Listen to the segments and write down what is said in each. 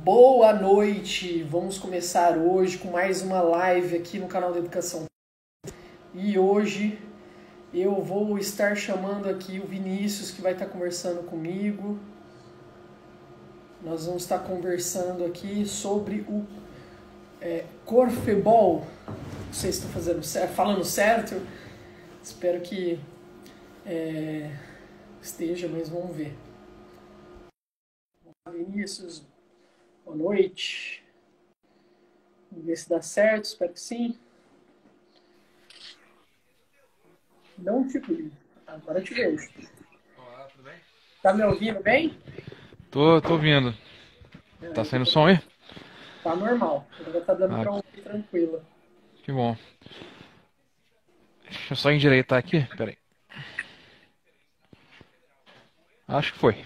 Boa noite! Vamos começar hoje com mais uma live aqui no canal da Educação. E hoje eu vou estar chamando aqui o Vinícius, que vai estar conversando comigo. Nós vamos estar conversando aqui sobre o Corfebol. Não sei se estou falando certo. Espero que esteja, mas vamos ver. Vinícius, boa noite. Vamos ver se dá certo, espero que sim. Não te vi. Agora eu te vejo. Olá, tudo bem? Tá me ouvindo bem? Tô ouvindo. Tá saindo som aí? Tá normal. Agora tá dando Ah, pra ouvir tranquilo. que bom. Deixa eu só endireitar aqui, peraí. Acho que foi.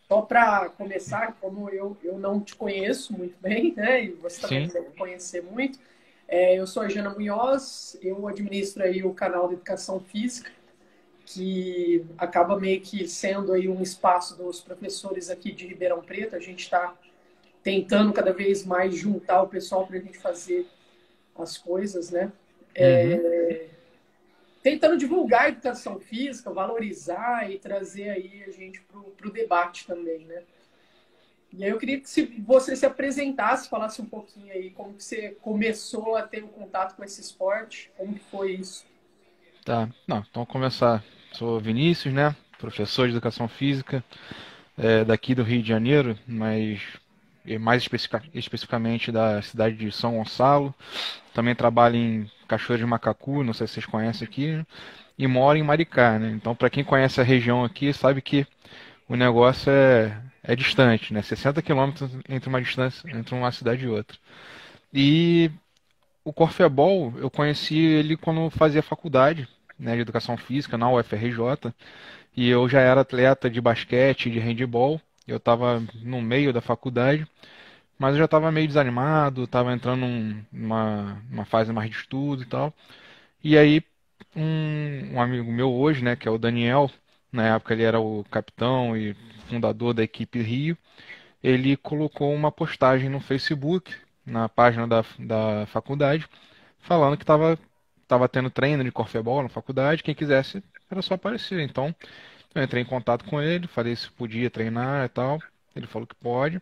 Só para começar, como eu não te conheço muito bem, né? E você também não Sim. deve conhecer muito. Eu sou a Jana Munhoz, eu administro aí o canal de Educação Física, que acaba meio que sendo aí um espaço dos professores aqui de Ribeirão Preto. A gente está tentando cada vez mais juntar o pessoal para a gente fazer as coisas, né? Uhum. Tentando divulgar a educação física, valorizar e trazer aí a gente para o debate também, né? E aí eu queria que você se apresentasse, falasse um pouquinho aí como que você começou a ter um contato com esse esporte, como que foi isso. Tá. Não, então vamos começar. Sou Vinícius, né? Professor de Educação Física, daqui do Rio de Janeiro, mas mais especificamente da cidade de São Gonçalo. Também trabalho em Cachoeira de Macacu, não sei se vocês conhecem aqui, né? E moro em Maricá, né? Então, para quem conhece a região aqui, sabe que o negócio é distante, né? 60 quilômetros entre uma cidade e outra. E o Corfebol, eu conheci ele quando fazia faculdade, né, de Educação Física na UFRJ, e eu já era atleta de basquete, de handebol. Eu estava no meio da faculdade, mas eu já estava meio desanimado, estava entrando numa fase mais de estudo e tal. E aí, um amigo meu hoje, né, que é o Daniel, na época ele era o capitão e fundador da equipe Rio, ele colocou uma postagem no Facebook, na página da faculdade, falando que tava tendo treino de corfebol na faculdade, quem quisesse era só aparecer. Então, eu entrei em contato com ele, falei se podia treinar e tal. Ele falou que pode.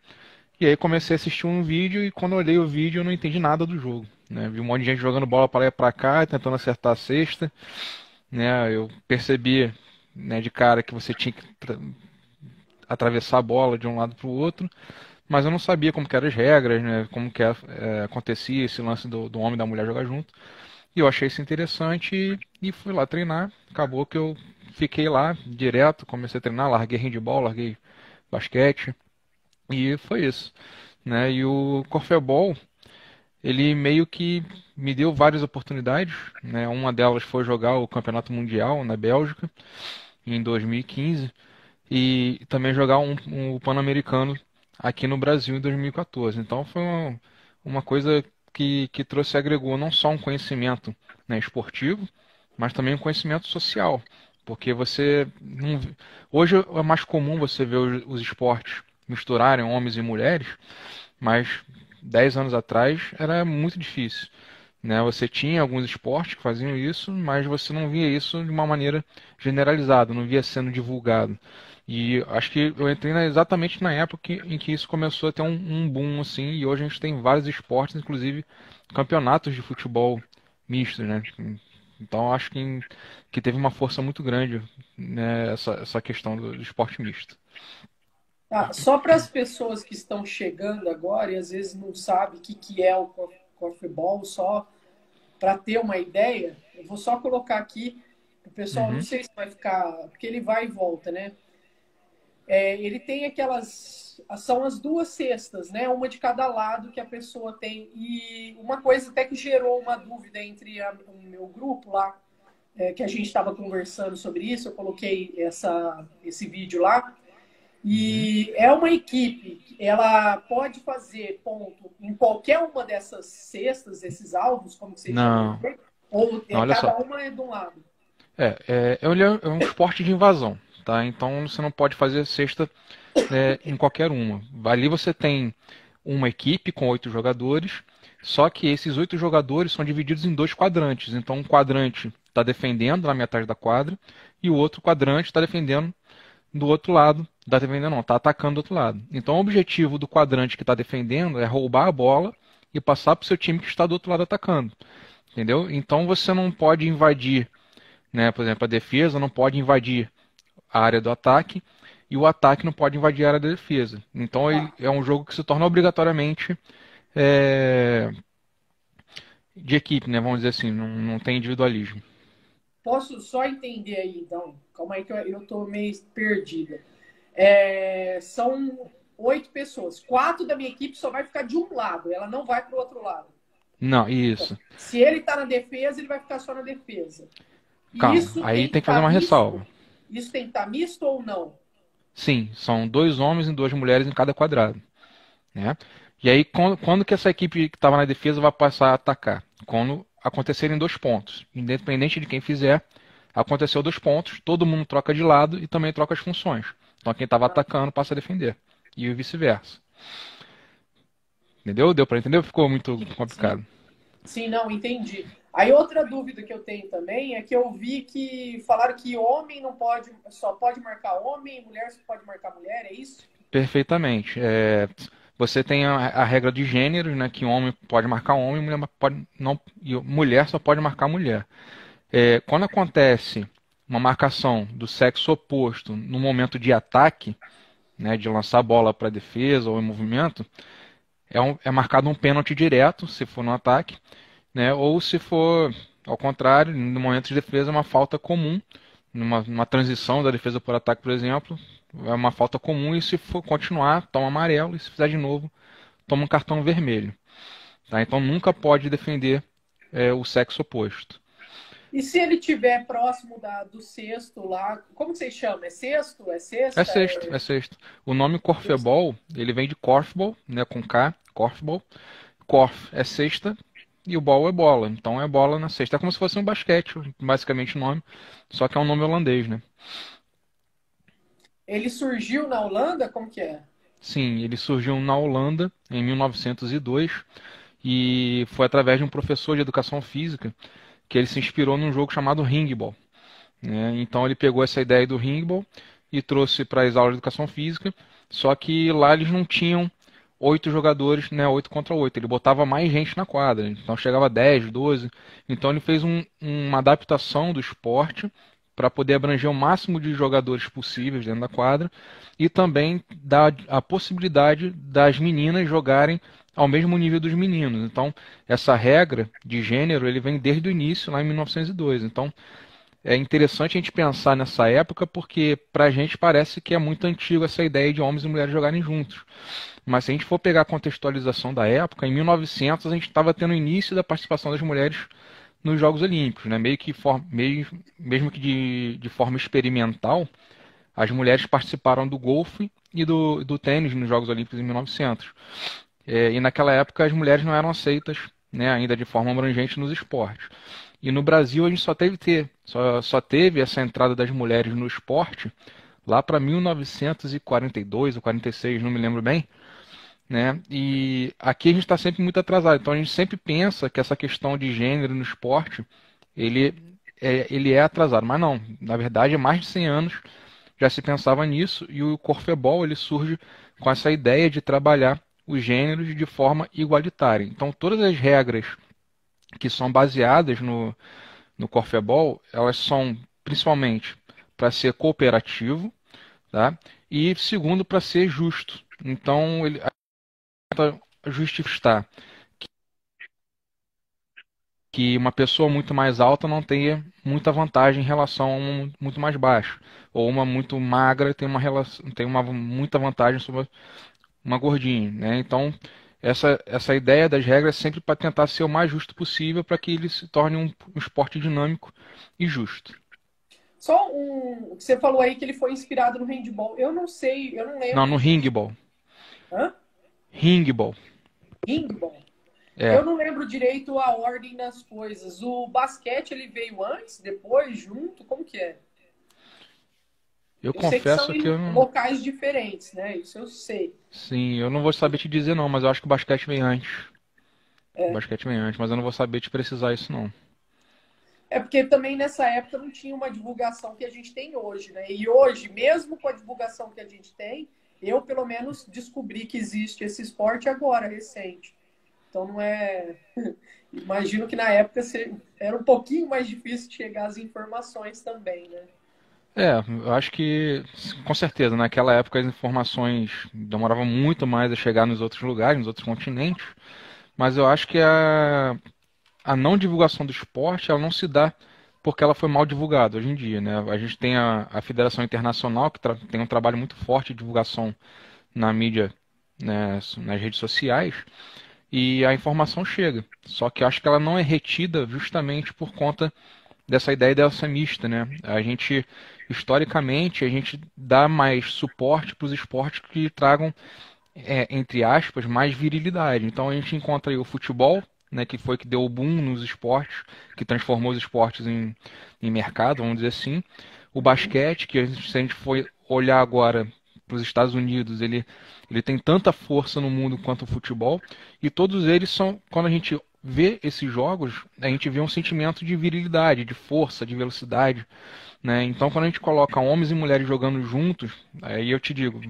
E aí comecei a assistir um vídeo e quando eu olhei o vídeo eu não entendi nada do jogo, né? Vi um monte de gente jogando bola para lá e para cá, tentando acertar a cesta, né? Eu percebi, né, de cara que você tinha que atravessar a bola de um lado para o outro, mas eu não sabia como que eram as regras, né? Como que acontecia esse lance do homem e da mulher jogar junto. E eu achei isso interessante e fui lá treinar. Acabou que eu fiquei lá direto, comecei a treinar, larguei handball, larguei basquete e foi isso, né? E o corfebol, ele meio que me deu várias oportunidades, né? Uma delas foi jogar o Campeonato Mundial na Bélgica em 2015 e também jogar um Pan-Americano aqui no Brasil em 2014. Então foi uma coisa que trouxe e agregou não só um conhecimento, né, esportivo, mas também um conhecimento social. Porque você não, hoje é mais comum você ver os esportes misturarem homens e mulheres, mas 10 anos atrás era muito difícil, né? Você tinha alguns esportes que faziam isso, mas você não via isso de uma maneira generalizada, não via sendo divulgado. E acho que eu entrei exatamente na época em que isso começou a ter um boom assim, e hoje a gente tem vários esportes, inclusive campeonatos de futebol mistos, né? Então acho que teve uma força muito grande, né, essa questão do esporte misto. Tá, só para as pessoas que estão chegando agora e às vezes não sabem o que é o corfebol, só para ter uma ideia, eu vou só colocar aqui, o pessoal, não Uhum. sei se vai ficar, porque ele vai e volta, né? Ele tem aquelas. São as duas cestas, né? Uma de cada lado que a pessoa tem. E uma coisa até que gerou uma dúvida entre o meu grupo lá, que a gente estava conversando sobre isso, eu coloquei esse vídeo lá. Uhum. E é uma equipe, ela pode fazer ponto em qualquer uma dessas cestas, esses alvos, como vocês chamam, Não, ou não, olha só. cada uma é de um lado. Ele é um esporte de invasão, tá? Então você não pode fazer cesta. em qualquer uma. Ali você tem uma equipe com 8 jogadores, só que esses 8 jogadores são divididos em 2 quadrantes. Então, um quadrante está defendendo na metade da quadra e o outro quadrante está defendendo do outro lado. Está defendendo, não, está atacando do outro lado. Então, o objetivo do quadrante que está defendendo é roubar a bola e passar para o seu time que está do outro lado atacando. Entendeu? Então, você não pode invadir, né? Por exemplo, a defesa não pode invadir a área do ataque e o ataque não pode invadir a área da defesa. Então ele Tá. é um jogo que se torna obrigatoriamente é, de equipe, né? Vamos dizer assim, não tem individualismo. Posso só entender aí, então? Calma aí que eu tô meio perdida. São 8 pessoas. 4 da minha equipe só vai ficar de um lado, ela não vai para o outro lado. Não, isso. Se ele está na defesa, ele vai ficar só na defesa. E Calma, isso aí tem que tem que fazer estar uma misto? ressalva. Isso tem que estar misto ou não? Sim, são 2 homens e 2 mulheres em cada quadrado, né? E aí, quando que essa equipe que estava na defesa vai passar a atacar? Quando acontecerem 2 pontos. Independente de quem fizer, aconteceu 2 pontos, todo mundo troca de lado e também troca as funções. Então quem estava atacando passa a defender. E vice-versa. Entendeu? Deu para entender ou ficou muito Sim, complicado? sim, não, entendi. Aí outra dúvida que eu tenho também é que eu vi que falaram que homem não pode, só pode marcar homem, mulher só pode marcar mulher, é isso? Perfeitamente. Você tem a regra de gêneros, né? Que homem pode marcar homem, mulher pode não, e mulher só pode marcar mulher. Quando acontece uma marcação do sexo oposto no momento de ataque, né, de lançar a bola para a defesa ou em movimento, é marcado um pênalti direto, se for no ataque, né, ou se for ao contrário, no momento de defesa, é uma falta comum, numa transição da defesa por ataque, por exemplo, é uma falta comum e se for continuar, toma amarelo e se fizer de novo, toma um cartão vermelho. Tá? Então nunca pode defender o sexo oposto. E se ele estiver próximo do cesto lá, como que vocês chamam? É cesto? É É cesta? sexto, é sexto. O nome Corfeball, ele vem de Korfball, né, com K, Korfball. Korf é cesta e o ball é bola. Então é bola na cesta. É como se fosse um basquete, basicamente o nome, só que é um nome holandês, né? Ele surgiu na Holanda? Como que é? Sim, ele surgiu na Holanda em 1902 e foi através de um professor de educação física que ele se inspirou num jogo chamado ringball, né? Então ele pegou essa ideia do ringball e trouxe para as aulas de educação física, só que lá eles não tinham 8 jogadores, né, 8 contra 8. Ele botava mais gente na quadra, então chegava a 10, 12. Então ele fez uma adaptação do esporte para poder abranger o máximo de jogadores possíveis dentro da quadra e também dar a possibilidade das meninas jogarem ao mesmo nível dos meninos. Então, essa regra de gênero ele vem desde o início, lá em 1902. Então, é interessante a gente pensar nessa época porque para a gente parece que é muito antigo essa ideia de homens e mulheres jogarem juntos. Mas se a gente for pegar a contextualização da época, em 1900 a gente estava tendo o início da participação das mulheres nos Jogos Olímpicos, né? Mesmo que de forma experimental, as mulheres participaram do golfe e do tênis nos Jogos Olímpicos em 1900. E naquela época as mulheres não eram aceitas, né, ainda de forma abrangente nos esportes. E no Brasil a gente só teve essa entrada das mulheres no esporte lá para 1942 ou 46, não me lembro bem, né? E aqui a gente está sempre muito atrasado. Então a gente sempre pensa que essa questão de gênero no esporte ele ele é atrasado, mas não. Na verdade, há mais de 100 anos já se pensava nisso e o Corfebol ele surge com essa ideia de trabalhar os gêneros de forma igualitária. Então todas as regras que são baseadas no Corfebol, elas são principalmente para ser cooperativo, tá? E segundo para ser justo. Então ele tenta justificar que uma pessoa muito mais alta não tenha muita vantagem em relação a uma muito mais baixa, ou uma muito magra tem uma muita vantagem sobre uma gordinha, né? Então essa ideia das regras é sempre para tentar ser o mais justo possível para que ele se torne um esporte dinâmico e justo. Só você falou aí que ele foi inspirado no handball. Eu não sei, eu não Não, lembro no de. ringball. Hã? Ringball. Handball. É. Eu não lembro direito a ordem das coisas. O basquete ele veio antes, depois, junto? Como que é? Eu Eu sei que são confesso que em eu não. locais diferentes, né? Isso eu sei. Sim, eu não vou saber te dizer não, mas eu acho que o basquete vem antes. O basquete vem antes, mas eu não vou saber te precisar isso não. É porque também nessa época não tinha uma divulgação que a gente tem hoje, né? E hoje, mesmo com a divulgação que a gente tem, eu pelo menos descobri que existe esse esporte agora, recente. Então não é. Imagino que na época era um pouquinho mais difícil de chegar às informações também, né? É, eu acho que, com certeza, naquela época as informações demoravam muito mais a chegar nos outros lugares, nos outros continentes, mas eu acho que a não divulgação do esporte, ela não se dá porque ela foi mal divulgada hoje em dia, né? A gente tem a Federação Internacional, que tem um trabalho muito forte de divulgação na mídia, né, nas redes sociais, e a informação chega. Só que eu acho que ela não é retida justamente por conta dessa ideia dessa mista, né? A gente, historicamente, a gente dá mais suporte para os esportes que tragam, entre aspas, mais virilidade. Então a gente encontra aí o futebol, né, que foi que deu o boom nos esportes, que transformou os esportes em mercado, vamos dizer assim. O Uhum. basquete, que se a gente for olhar agora para os Estados Unidos, ele tem tanta força no mundo quanto o futebol, e todos eles são, quando a gente vê esses jogos, a gente vê um sentimento de virilidade, de força, de velocidade, né? Então, quando a gente coloca homens e mulheres jogando juntos, aí eu te digo,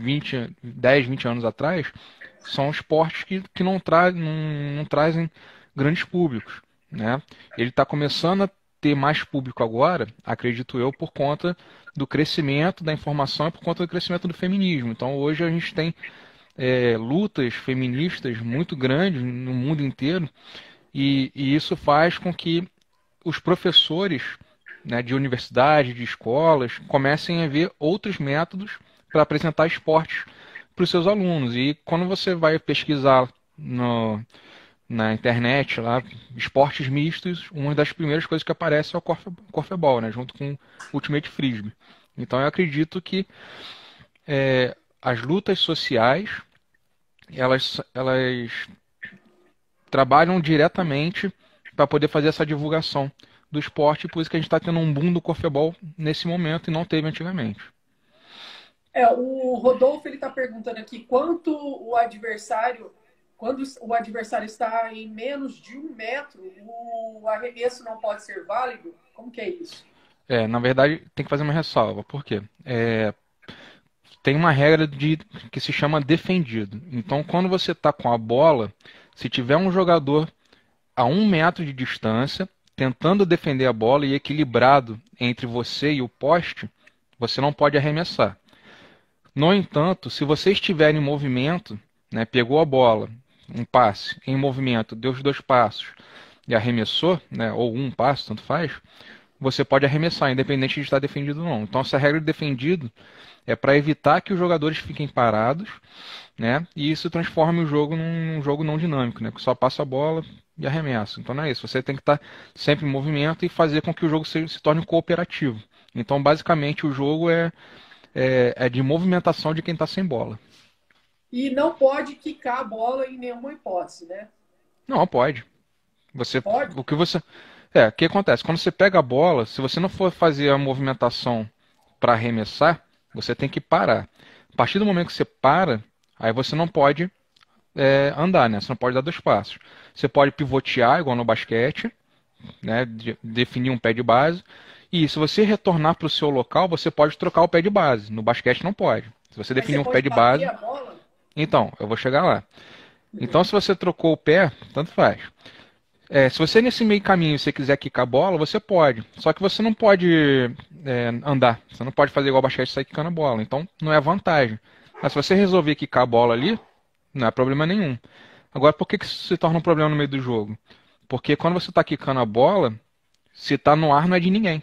10, 20 anos atrás, são esportes que não trazem grandes públicos, né? Ele está começando a ter mais público agora, acredito eu, por conta do crescimento da informação e por conta do crescimento do feminismo. Então, hoje a gente tem lutas feministas muito grandes no mundo inteiro e isso faz com que os professores, né, de universidade, de escolas, comecem a ver outros métodos para apresentar esportes para os seus alunos. E quando você vai pesquisar na internet lá, esportes mistos, uma das primeiras coisas que aparece é o corfeball, né, junto com o Ultimate Frisbee. Então eu acredito que as lutas sociais elas trabalham diretamente para poder fazer essa divulgação do esporte, por isso que a gente está tendo um boom do corfebol nesse momento e não teve antigamente. O Rodolfo ele está perguntando aqui quando o adversário está em menos de 1 metro, o arremesso não pode ser válido? Como que é isso? Na verdade, tem que fazer uma ressalva. Por quê? Tem uma regra que se chama defendido. Então, quando você está com a bola, se tiver um jogador a 1 metro de distância, tentando defender a bola e equilibrado entre você e o poste, você não pode arremessar. No entanto, se você estiver em movimento, né, pegou a bola, um passe, em movimento, deu os 2 passos e arremessou, né, ou um passo, tanto faz, você pode arremessar, independente de estar defendido ou não. Então, essa regra de defendido é para evitar que os jogadores fiquem parados, né, e isso transforme o jogo num jogo não dinâmico, né, que só passa a bola e arremessa. Então, não é isso. Você tem que estar sempre em movimento e fazer com que o jogo se torne cooperativo. Então, basicamente, o jogo é de movimentação de quem está sem bola. E não pode quicar a bola em nenhuma hipótese, né? Não, pode. Você, Pode? o que você, o que acontece? Quando você pega a bola, se você não for fazer a movimentação para arremessar, você tem que parar. A partir do momento que você para, aí você não pode andar, né? Você não pode dar 2 passos. Você pode pivotear, igual no basquete, né? Definir um pé de base. E se você retornar para o seu local, você pode trocar o pé de base. No basquete não pode. Se você Mas definir você um pé pode de bater base, a bola? então, eu vou chegar lá. Então, se você trocou o pé, tanto faz. Se você nesse meio caminho você quiser quicar a bola, você pode. Só que você não pode andar. Você não pode fazer igual o basquete e sair quicando a bola. Então, não é vantagem. Mas se você resolver quicar a bola ali, não é problema nenhum. Agora, por que isso se torna um problema no meio do jogo? Porque quando você está quicando a bola, se está no ar não é de ninguém,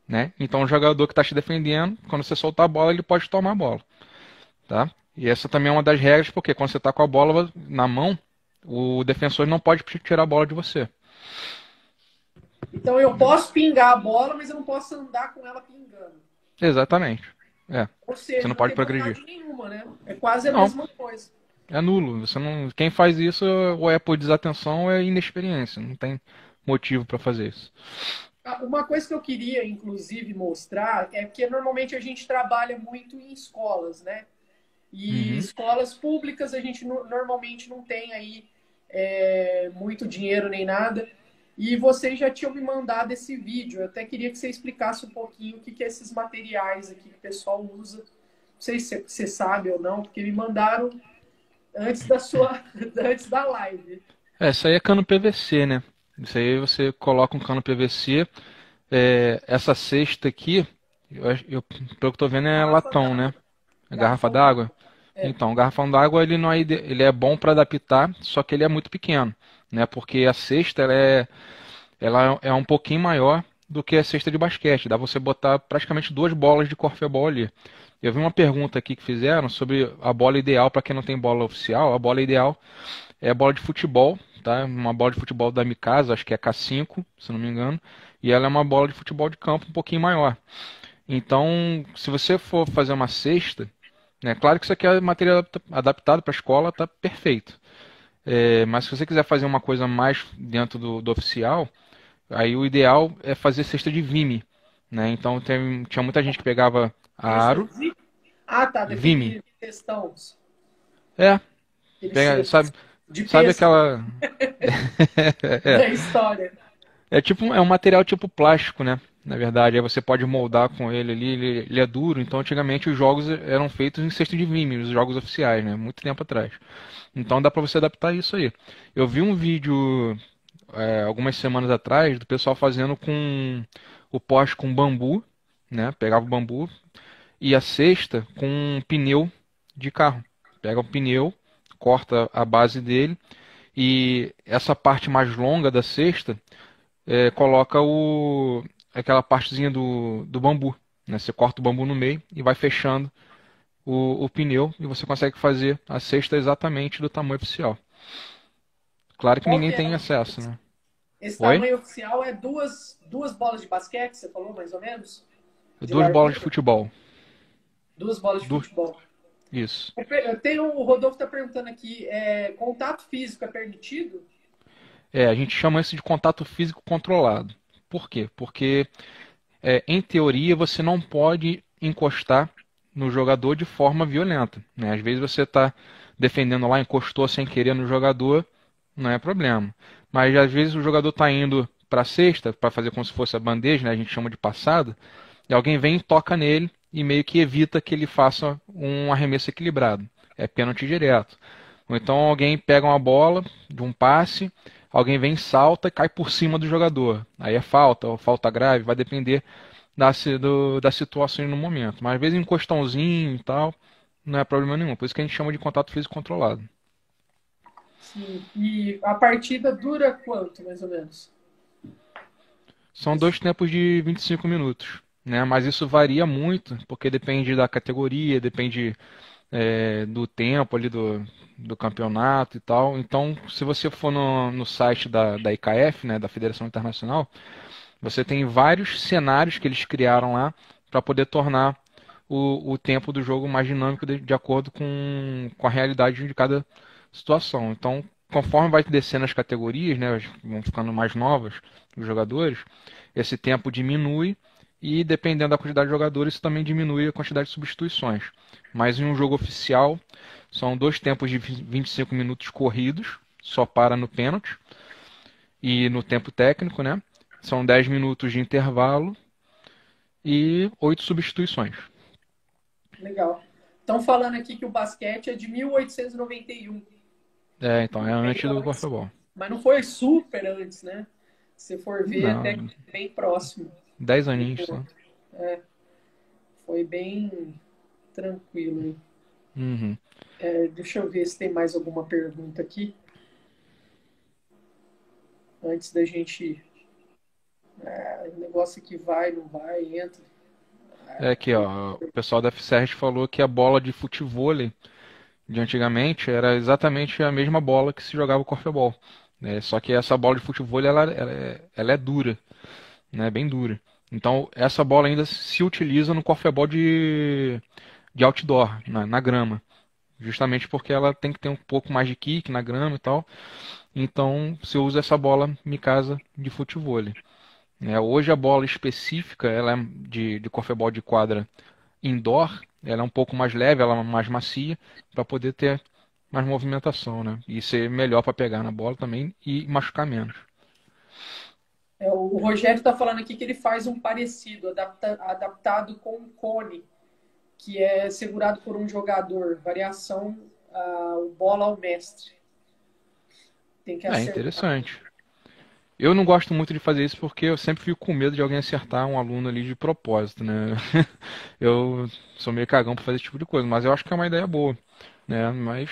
né? Então o jogador que está te defendendo, quando você soltar a bola, ele pode tomar a bola, tá? E essa também é uma das regras, porque quando você está com a bola na mão, o defensor não pode tirar a bola de você. Então eu posso pingar a bola, mas eu não posso andar com ela pingando. Exatamente. Ou Você seja, não não pode tem progredir. vantagem nenhuma, né? É quase a Não, mesma coisa. é nulo. Você não, quem faz isso ou é por desatenção ou é inexperiência. Não tem motivo para fazer isso. Uma coisa que eu queria, inclusive, mostrar é porque normalmente a gente trabalha muito em escolas, né? E Uhum. escolas públicas a gente normalmente não tem aí muito dinheiro nem nada. E vocês já tinham me mandado esse vídeo. Eu até queria que você explicasse um pouquinho o que é esses materiais aqui que o pessoal usa. Não sei se você sabe ou não, porque me mandaram antes da sua, antes da live. Isso aí é cano PVC, né? Isso aí você coloca um cano PVC. Essa cesta aqui, pelo que eu tô vendo, é Garrafa latão, né? d'água. É garrafa Garrafão d'água. d'água. É. Então, o garrafão d'água ele não é, ele é bom para adaptar, só que ele é muito pequeno, né? Porque a cesta ela é um pouquinho maior do que a cesta de basquete. Dá pra você botar praticamente duas bolas de corfebol ali. Eu vi uma pergunta aqui que fizeram sobre a bola ideal para quem não tem bola oficial. A bola ideal é a bola de futebol, tá? Uma bola de futebol da Mikasa, acho que é K5, se não me engano. E ela é uma bola de futebol de campo um pouquinho maior. Então, se você for fazer uma cesta, né? Claro que isso aqui é material adaptado para a escola, tá perfeito. Mas se você quiser fazer uma coisa mais dentro do oficial, aí o ideal é fazer cesta de vime, né? Então tinha muita gente que pegava Cesta aro, de... Ah, tá. vime. Daquele textão. É, Aquele pega, cesto sabe, de sabe pesca aquela. É, da história. é um material tipo plástico, né? Na verdade, aí você pode moldar com ele ali, ele é duro. Então, antigamente os jogos eram feitos em cesta de vime, os jogos oficiais, né? Muito tempo atrás. Então dá pra você adaptar isso aí. Eu vi um vídeo algumas semanas atrás do pessoal fazendo com o poste com bambu, né? Pegava o bambu e a cesta com um pneu de carro. Pega o pneu, corta a base dele e essa parte mais longa da cesta coloca aquela partezinha do bambu. Né? Você corta o bambu no meio e vai fechando o pneu e você consegue fazer a cesta exatamente do tamanho oficial. Claro que Qual ninguém que é? tem acesso, né? Esse Oi? tamanho oficial é duas bolas de basquete, você falou, mais ou menos? De Duas bolas de largura? futebol. Duas bolas de Du- futebol. Isso. Eu tenho, o Rodolfo está perguntando aqui, contato físico é permitido? A gente chama isso de contato físico controlado. Por quê? Porque, em teoria, você não pode encostar no jogador de forma violenta, né? Às vezes você está defendendo lá, encostou sem querer no jogador, não é problema. Mas às vezes o jogador está indo para a cesta, para fazer como se fosse a bandeja, né? A gente chama de passada, e alguém vem e toca nele e meio que evita que ele faça um arremesso equilibrado. É pênalti direto. Ou então alguém pega uma bola de um passe, alguém vem, salta e cai por cima do jogador. Aí é falta, ou falta grave, vai depender da situação no momento. Mas às vezes encostãozinho e tal, não é problema nenhum. Por isso que a gente chama de contato físico controlado. Sim. E a partida dura quanto, mais ou menos? São dois tempos de 25 minutos, né? Mas isso varia muito, porque depende da categoria, depende do tempo ali do campeonato e tal. Então, se você for no site da IKF, né, da Federação Internacional, você tem vários cenários que eles criaram lá para poder tornar o tempo do jogo mais dinâmico de acordo com a realidade de cada situação. Então, conforme vai descendo as categorias, né, vão ficando mais novas os jogadores, esse tempo diminui e dependendo da quantidade de jogadores, isso também diminui a quantidade de substituições. Mas em um jogo oficial, são dois tempos de 25 minutos corridos, só para no pênalti e no tempo técnico, né? São 10 minutos de intervalo e 8 substituições. Legal. Estão falando aqui que o basquete é de 1891. Então é Bem antes do antes. corfball. Mas não foi super antes, né? Se for ver, até que Não, bem próximo. 10 Um aninhos do só. outro. Foi bem tranquilo, hein? Uhum. Deixa eu ver se tem mais alguma pergunta aqui. Antes da gente. O negócio aqui vai, não vai, entra. É aqui, ó. O pessoal da FCR falou que a bola de futevôlei de antigamente era exatamente a mesma bola que se jogava o corfball. Só que essa bola de futevôlei ela é dura, né? Bem dura. Então essa bola ainda se utiliza no corfball de outdoor, na grama. Justamente porque ela tem que ter um pouco mais de kick na grama e tal. Então você usa essa bola Mikasa de futevôlei. né? Hoje a bola específica, ela é de corfebol de quadra indoor, ela é um pouco mais leve, ela é mais macia, para poder ter mais movimentação, né? E ser melhor para pegar na bola também e machucar menos. O Rogério está falando aqui que ele faz um parecido, adaptado com um cone, que é segurado por um jogador, variação bola ao mestre. Tem que É acertar. interessante. Eu não gosto muito de fazer isso porque eu sempre fico com medo de alguém acertar um aluno ali de propósito, né? Eu sou meio cagão para fazer esse tipo de coisa, mas eu acho que é uma ideia boa, né? Mas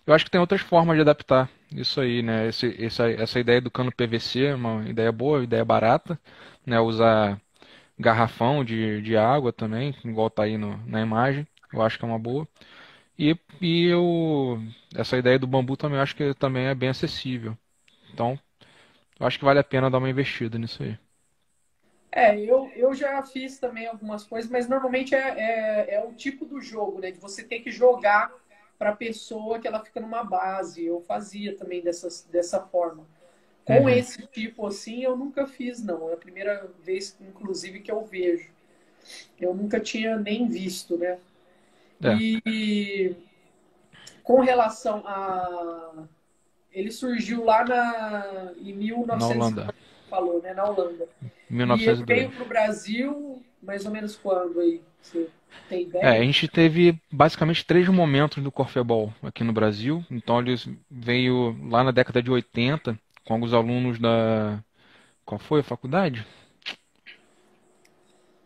eu acho que tem outras formas de adaptar isso aí, né? Essa ideia do cano PVC é uma ideia boa, ideia barata, né? Usar garrafão de água também, igual tá aí na imagem, eu acho que é uma boa. Essa ideia do bambu também eu acho que também é bem acessível. Então, eu acho que vale a pena dar uma investida nisso aí. Eu já fiz também algumas coisas, mas normalmente é o tipo do jogo, né? De você ter que jogar para a pessoa que ela fica numa base. Eu fazia também dessa forma. Com Uhum. esse tipo assim, eu nunca fiz, não. É a primeira vez, inclusive, que eu vejo. Eu nunca tinha nem visto, né? É, E com relação a. Ele surgiu lá em na 1900, Holanda, falou, né? Na Holanda. E ele veio 1902. para o Brasil mais ou menos quando aí? Você tem É, a ideia? gente teve basicamente três momentos do corfebol aqui no Brasil. Então ele veio lá na década de 80 com alguns alunos da. Qual foi a faculdade?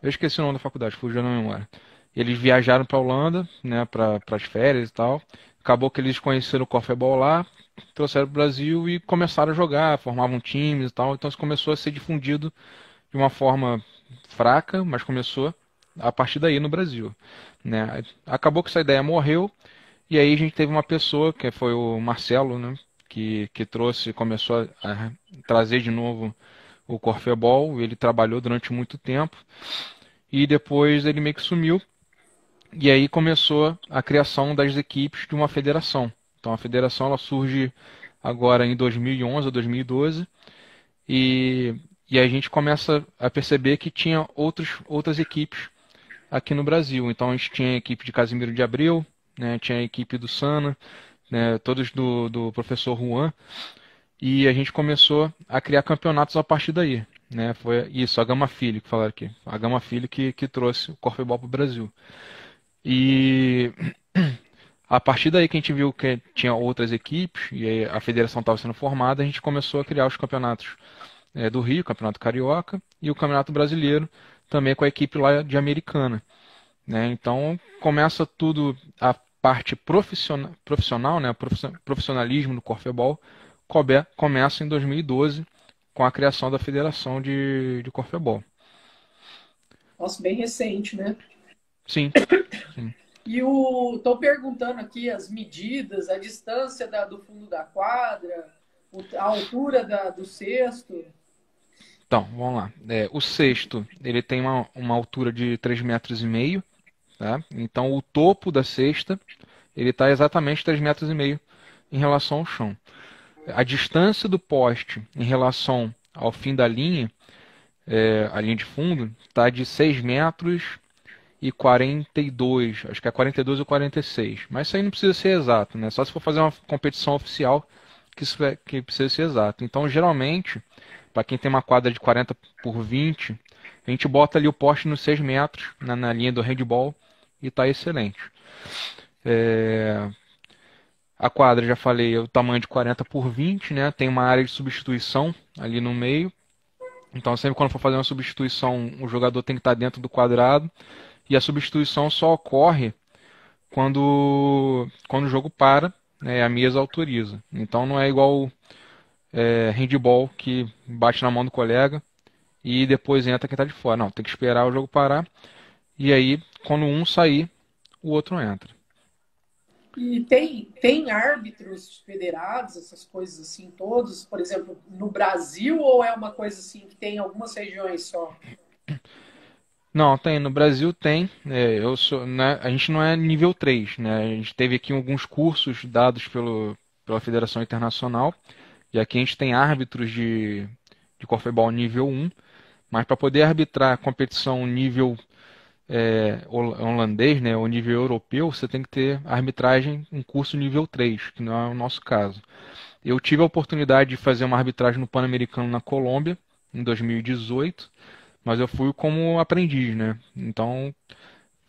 Eu esqueci o nome da faculdade, fugiu na memória. Eles viajaram para a Holanda, né, para as férias e tal. Acabou que eles conheceram o corfebol lá, trouxeram para o Brasil e começaram a jogar, formavam times e tal. Então isso começou a ser difundido de uma forma fraca, mas começou a partir daí no Brasil, né? Acabou que essa ideia morreu e aí a gente teve uma pessoa que foi o Marcelo, né? Que trouxe, começou a trazer de novo o corfebol. Ele trabalhou durante muito tempo e depois ele meio que sumiu. E aí começou a criação das equipes de uma federação. Então a federação ela surge agora em 2011 ou 2012 e, e a gente começa a perceber que tinha outras equipes aqui no Brasil. Então a gente tinha a equipe de Casimiro de Abreu, né, tinha a equipe do Sana, né, todos do professor Juan, e a gente começou a criar campeonatos a partir daí. Né, foi isso, a Gama Filho que falaram aqui. A Gama Filho que trouxe o corfebol para o Brasil. E a partir daí que a gente viu que tinha outras equipes e aí a federação estava sendo formada, a gente começou a criar os campeonatos do Rio, Campeonato Carioca e o Campeonato Brasileiro, também com a equipe lá de Americana. Né? Então começa tudo a parte profissional, né? Profissionalismo do corfebol começa em 2012 com a criação da Federação de Corfebol. Nossa, bem recente, né? Sim, sim. E estou perguntando aqui as medidas, a distância do fundo da quadra, a altura do cesto. Então, vamos lá. O sexto, ele tem uma altura de 3,5 metros, tá? Então, o topo da cesta, ele está exatamente 3,5 metros em relação ao chão. A distância do poste em relação ao fim da linha, a linha de fundo, está de 6,42 metros, acho que é 42 ou 46. Mas isso aí não precisa ser exato, né? Só se for fazer uma competição oficial que precisa ser exato. Então, geralmente, para quem tem uma quadra de 40 por 20, a gente bota ali o poste nos 6 metros, na linha do handball, e está excelente. É, A quadra, já falei, é o tamanho de 40 por 20, né? Tem uma área de substituição ali no meio. Então, sempre quando for fazer uma substituição, o jogador tem que estar dentro do quadrado. E a substituição só ocorre quando o jogo para, né, a mesa autoriza. Então, não é igual handball que bate na mão do colega e depois entra quem está de fora. Não, tem que esperar o jogo parar. E aí, quando um sair, o outro entra. E tem árbitros federados, essas coisas assim, todos, por exemplo, no Brasil, ou é uma coisa assim que tem em algumas regiões só? Não, tem. No Brasil tem. Eu sou, né, a gente não é nível 3, né? A gente teve aqui alguns cursos dados pela Federação Internacional. E aqui a gente tem árbitros de corfebol nível 1. Mas para poder arbitrar competição nível holandês, né, ou nível europeu, você tem que ter arbitragem, um curso nível 3, que não é o nosso caso. Eu tive a oportunidade de fazer uma arbitragem no Pan-Americano na Colômbia, em 2018, mas eu fui como aprendiz, né? Então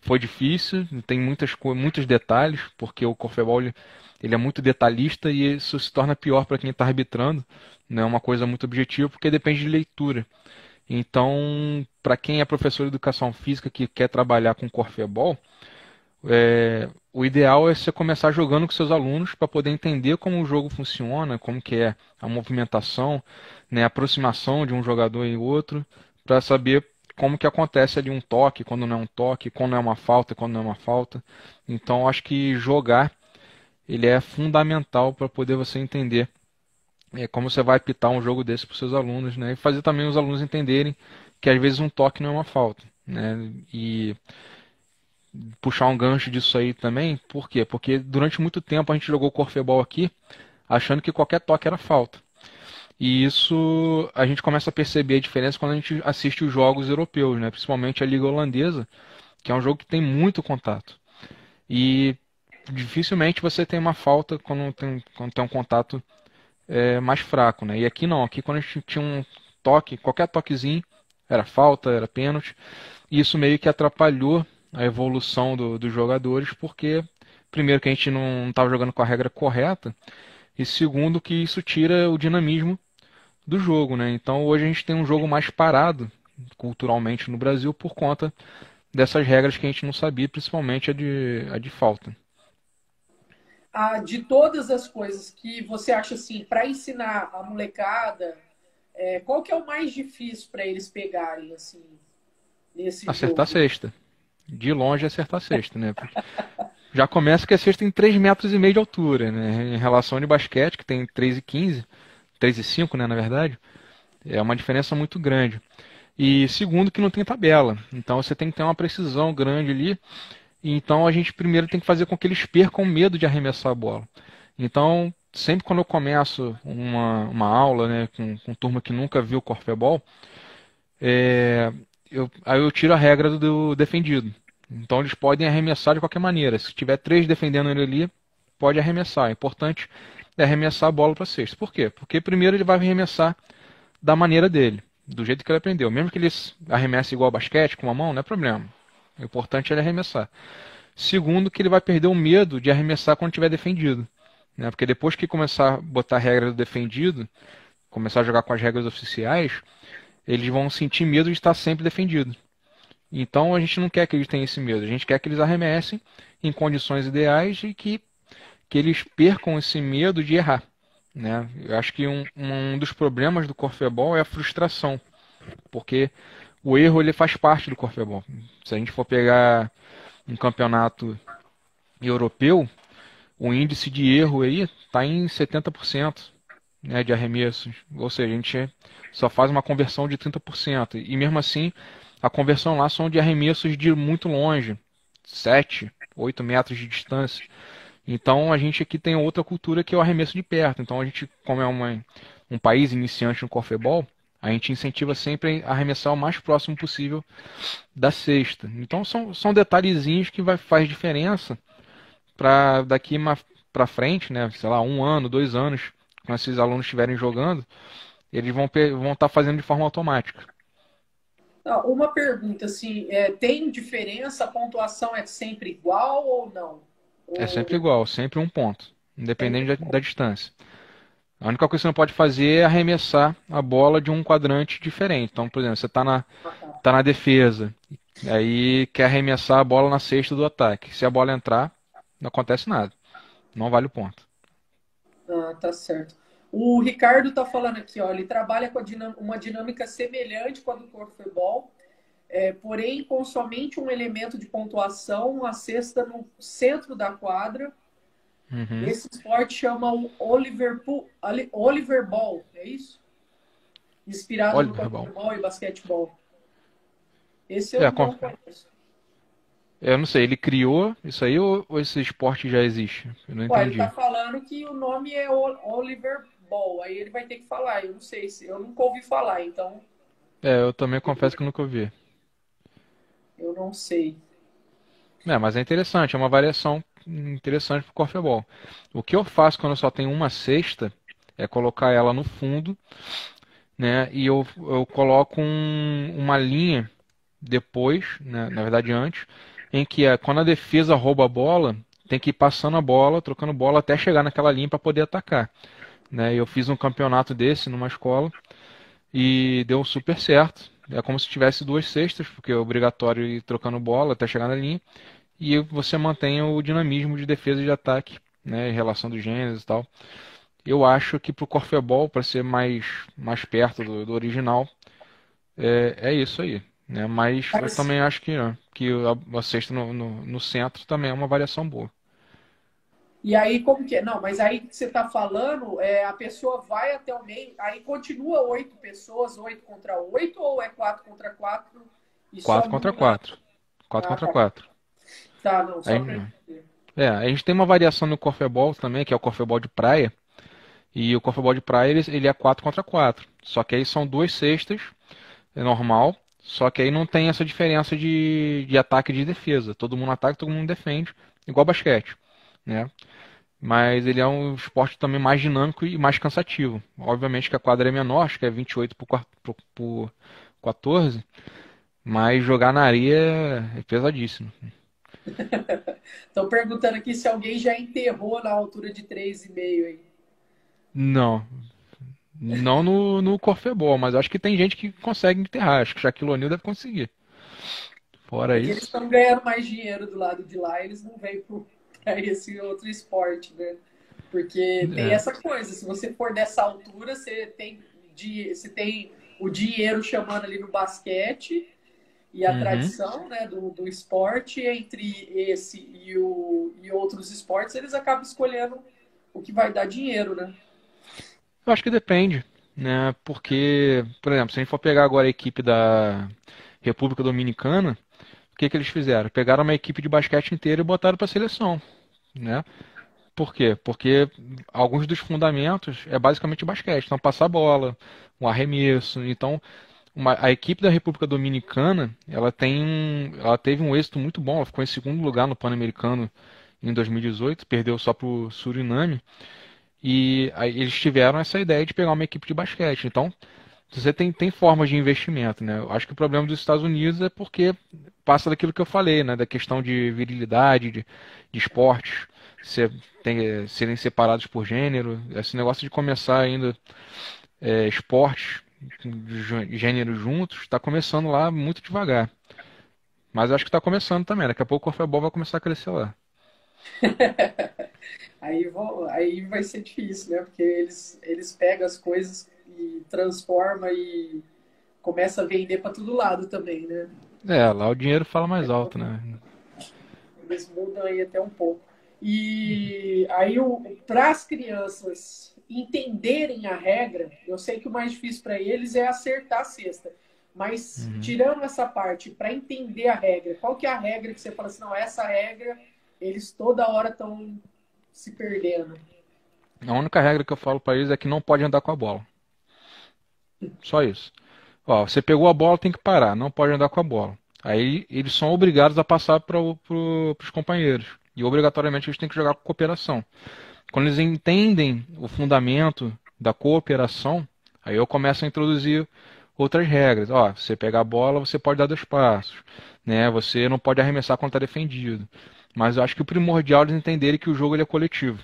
foi difícil, tem muitos detalhes, porque o Corfebol ele é muito detalhista e isso se torna pior para quem está arbitrando. Não é uma coisa muito objetiva, porque depende de leitura. Então, para quem é professor de educação física que quer trabalhar com Corfebol, o ideal é você começar jogando com seus alunos para poder entender como o jogo funciona, como que é a movimentação, né, a aproximação de um jogador e outro, para saber como que acontece ali um toque, quando não é um toque, quando é uma falta, quando não é uma falta. Então, acho que jogar ele é fundamental para poder você entender como você vai apitar um jogo desse para os seus alunos, né, e fazer também os alunos entenderem que às vezes um toque não é uma falta, né, e puxar um gancho disso aí também. Por quê? Porque durante muito tempo a gente jogou corfebol aqui achando que qualquer toque era falta. E isso a gente começa a perceber a diferença quando a gente assiste os jogos europeus, né? Principalmente a Liga Holandesa, que é um jogo que tem muito contato. E dificilmente você tem uma falta quando tem um contato mais fraco, né? E aqui não, aqui quando a gente tinha um toque, qualquer toquezinho, era falta, era pênalti. E isso meio que atrapalhou a evolução dos jogadores, porque, primeiro, que a gente não estava jogando com a regra correta, e segundo, que isso tira o dinamismo do jogo, né? Então, hoje a gente tem um jogo mais parado, culturalmente, no Brasil, por conta dessas regras que a gente não sabia, principalmente a de falta. De todas as coisas que você acha assim, para ensinar a molecada, qual que é o mais difícil para eles pegarem assim nesse Acertar a jogo? cesta. De longe, acertar a cesta, né? Porque já começa que a cesta tem 3,5 metros de altura, né? Em relação ao de basquete, que tem 3,15, 3,5, né, na verdade. É uma diferença muito grande. E segundo, que não tem tabela. Então você tem que ter uma precisão grande ali. E então a gente primeiro tem que fazer com que eles percam medo de arremessar a bola. Então, sempre quando eu começo uma aula, né, com turma que nunca viu corfebol, aí eu tiro a regra do defendido. Então eles podem arremessar de qualquer maneira. Se tiver três defendendo ele ali, pode arremessar. O importante é arremessar a bola para a cesta. Por quê? Porque primeiro ele vai arremessar da maneira dele, do jeito que ele aprendeu. Mesmo que ele arremesse igual ao basquete, com uma mão, não é problema. O importante é ele arremessar. Segundo, que ele vai perder o medo de arremessar quando tiver defendido. Né? Porque depois que começar a botar a regra do defendido, começar a jogar com as regras oficiais, eles vão sentir medo de estar sempre defendido. Então a gente não quer que eles tenham esse medo, a gente quer que eles arremessem em condições ideais e que eles percam esse medo de errar. Né? Eu acho que um dos problemas do corfebol é a frustração, porque o erro ele faz parte do corfebol. Se a gente for pegar um campeonato europeu, o índice de erro aí está em 70%, né, de arremessos. Ou seja, a gente só faz uma conversão de 30%. E mesmo assim, a conversão lá são de arremessos de muito longe, 7, 8 metros de distância. Então a gente aqui tem outra cultura que é o arremesso de perto. Então a gente, como é um país iniciante no corfebol, a gente incentiva sempre a arremessar o mais próximo possível da cesta. Então são detalhezinhos que faz diferença para daqui para frente, né? Sei lá, 1 ano, 2 anos, quando esses alunos estiverem jogando, eles vão estar fazendo de forma automática. Uma pergunta assim, tem diferença? A pontuação é sempre igual ou não? É sempre Ou igual, sempre um ponto, independente sempre... da distância. A única coisa que você não pode fazer é arremessar a bola de um quadrante diferente. Então, por exemplo, você tá na defesa, aí quer arremessar a bola na cesta do ataque. Se a bola entrar, não acontece nada. Não vale o ponto. Tá certo. O Ricardo tá falando aqui, ó, ele trabalha com uma dinâmica semelhante com a do corfebol, porém com somente um elemento de pontuação, a cesta no centro da quadra. Uhum. Esse esporte chama o Oliver Ball, é isso? Inspirado no Olha, bom. corfebol e basquetebol. Esse É, eu não conheço. eu não sei, ele criou isso aí ou esse esporte já existe? Eu não Ué, ele tá entendi. falando que o nome é Oliver Ball, aí ele vai ter que falar. Eu não sei se eu nunca ouvi falar, então. Eu também confesso que nunca ouvi. Eu não sei. Mas é interessante, é uma variação interessante pro corfeball. O que eu faço quando eu só tenho uma cesta é colocar ela no fundo, né? E eu coloco uma linha depois, né, na verdade antes, em que quando a defesa rouba a bola, tem que ir passando a bola, trocando bola até chegar naquela linha para poder atacar. Né? Eu fiz um campeonato desse numa escola e deu super certo. É como se tivesse duas cestas, porque é obrigatório ir trocando bola até chegar na linha, e você mantém o dinamismo de defesa e de ataque, né, em relação dos gêneros e tal. Eu acho que pro corfeball, para ser mais perto do original, é isso aí. Né? Mas eu Mas, também acho que a cesta no centro também é uma variação boa. e aí, como que é? Não, mas aí que você está falando, a pessoa vai até o meio, aí continua 8 pessoas, 8 contra 8, ou é 4 contra 4 e só 4 contra muda. 4. 4 Ah, contra tá. 4. Tá, não, só Aí, para entender. a gente tem uma variação no corfeball também, que é o corfeball de praia. E o corfeball de praia ele é 4 contra 4. Só que aí são duas cestas, é normal. Só que aí não tem essa diferença de ataque e de defesa. Todo mundo ataca, todo mundo defende, igual basquete, né? Mas ele é um esporte também mais dinâmico e mais cansativo. Obviamente que a quadra é menor, acho que é 28 por 14, mas jogar na areia é pesadíssimo. Estão perguntando aqui se alguém já enterrou na altura de 3,5 aí. Não, não no corfebol, mas acho que tem gente que consegue enterrar. Acho que Shaquille O'Neal deve conseguir. Fora É que eles isso, estão ganhando mais dinheiro do lado de lá, eles não vêm para esse outro esporte, né? Porque tem é. essa coisa, se você for dessa altura, você tem o dinheiro chamando ali no basquete e a Uhum. tradição, né, do esporte entre esse e outros esportes, eles acabam escolhendo o que vai dar dinheiro, né? Eu acho que depende, né? Porque, por exemplo, se a gente for pegar agora a equipe da República Dominicana, o que que eles fizeram? Pegaram uma equipe de basquete inteira e botaram para a seleção, né? Por quê? Porque alguns dos fundamentos é basicamente basquete. Então, passar bola, um arremesso. Então, a equipe da República Dominicana, ela teve um êxito muito bom. Ela ficou em segundo lugar no Pan-Americano em 2018, perdeu só para o Suriname. E aí eles tiveram essa ideia de pegar uma equipe de basquete. Então, você tem formas de investimento, né? Eu acho que o problema dos Estados Unidos é porque passa daquilo que eu falei, né? Da questão de virilidade, de esportes serem separados por gênero. Esse negócio de começar ainda esportes de gênero juntos, está começando lá muito devagar. Mas eu acho que está começando também. Daqui a pouco o corfebol vai começar a crescer lá. Aí vai ser difícil, né? Porque eles pegam as coisas e transformam e começa a vender para todo lado também, né? Lá o dinheiro fala mais alto, né? Eles mudam aí até um pouco. E aí, para as crianças entenderem a regra, eu sei que o mais difícil para eles é acertar a cesta. Mas Uhum. tirando essa parte, para entender a regra, qual que é a regra que você fala assim, não, essa regra, eles toda hora estão se perdendo. A única regra que eu falo para eles é que não pode andar com a bola. Só isso. Ó, você pegou a bola, tem que parar, não pode andar com a bola. Aí eles são obrigados a passar para os companheiros. E obrigatoriamente eles têm que jogar com cooperação. Quando eles entendem o fundamento da cooperação, aí eu começo a introduzir outras regras. Ó, você pegar a bola, você pode dar 2 passos, né? Você não pode arremessar quando está defendido. Mas eu acho que o primordial é eles entenderem que o jogo ele é coletivo,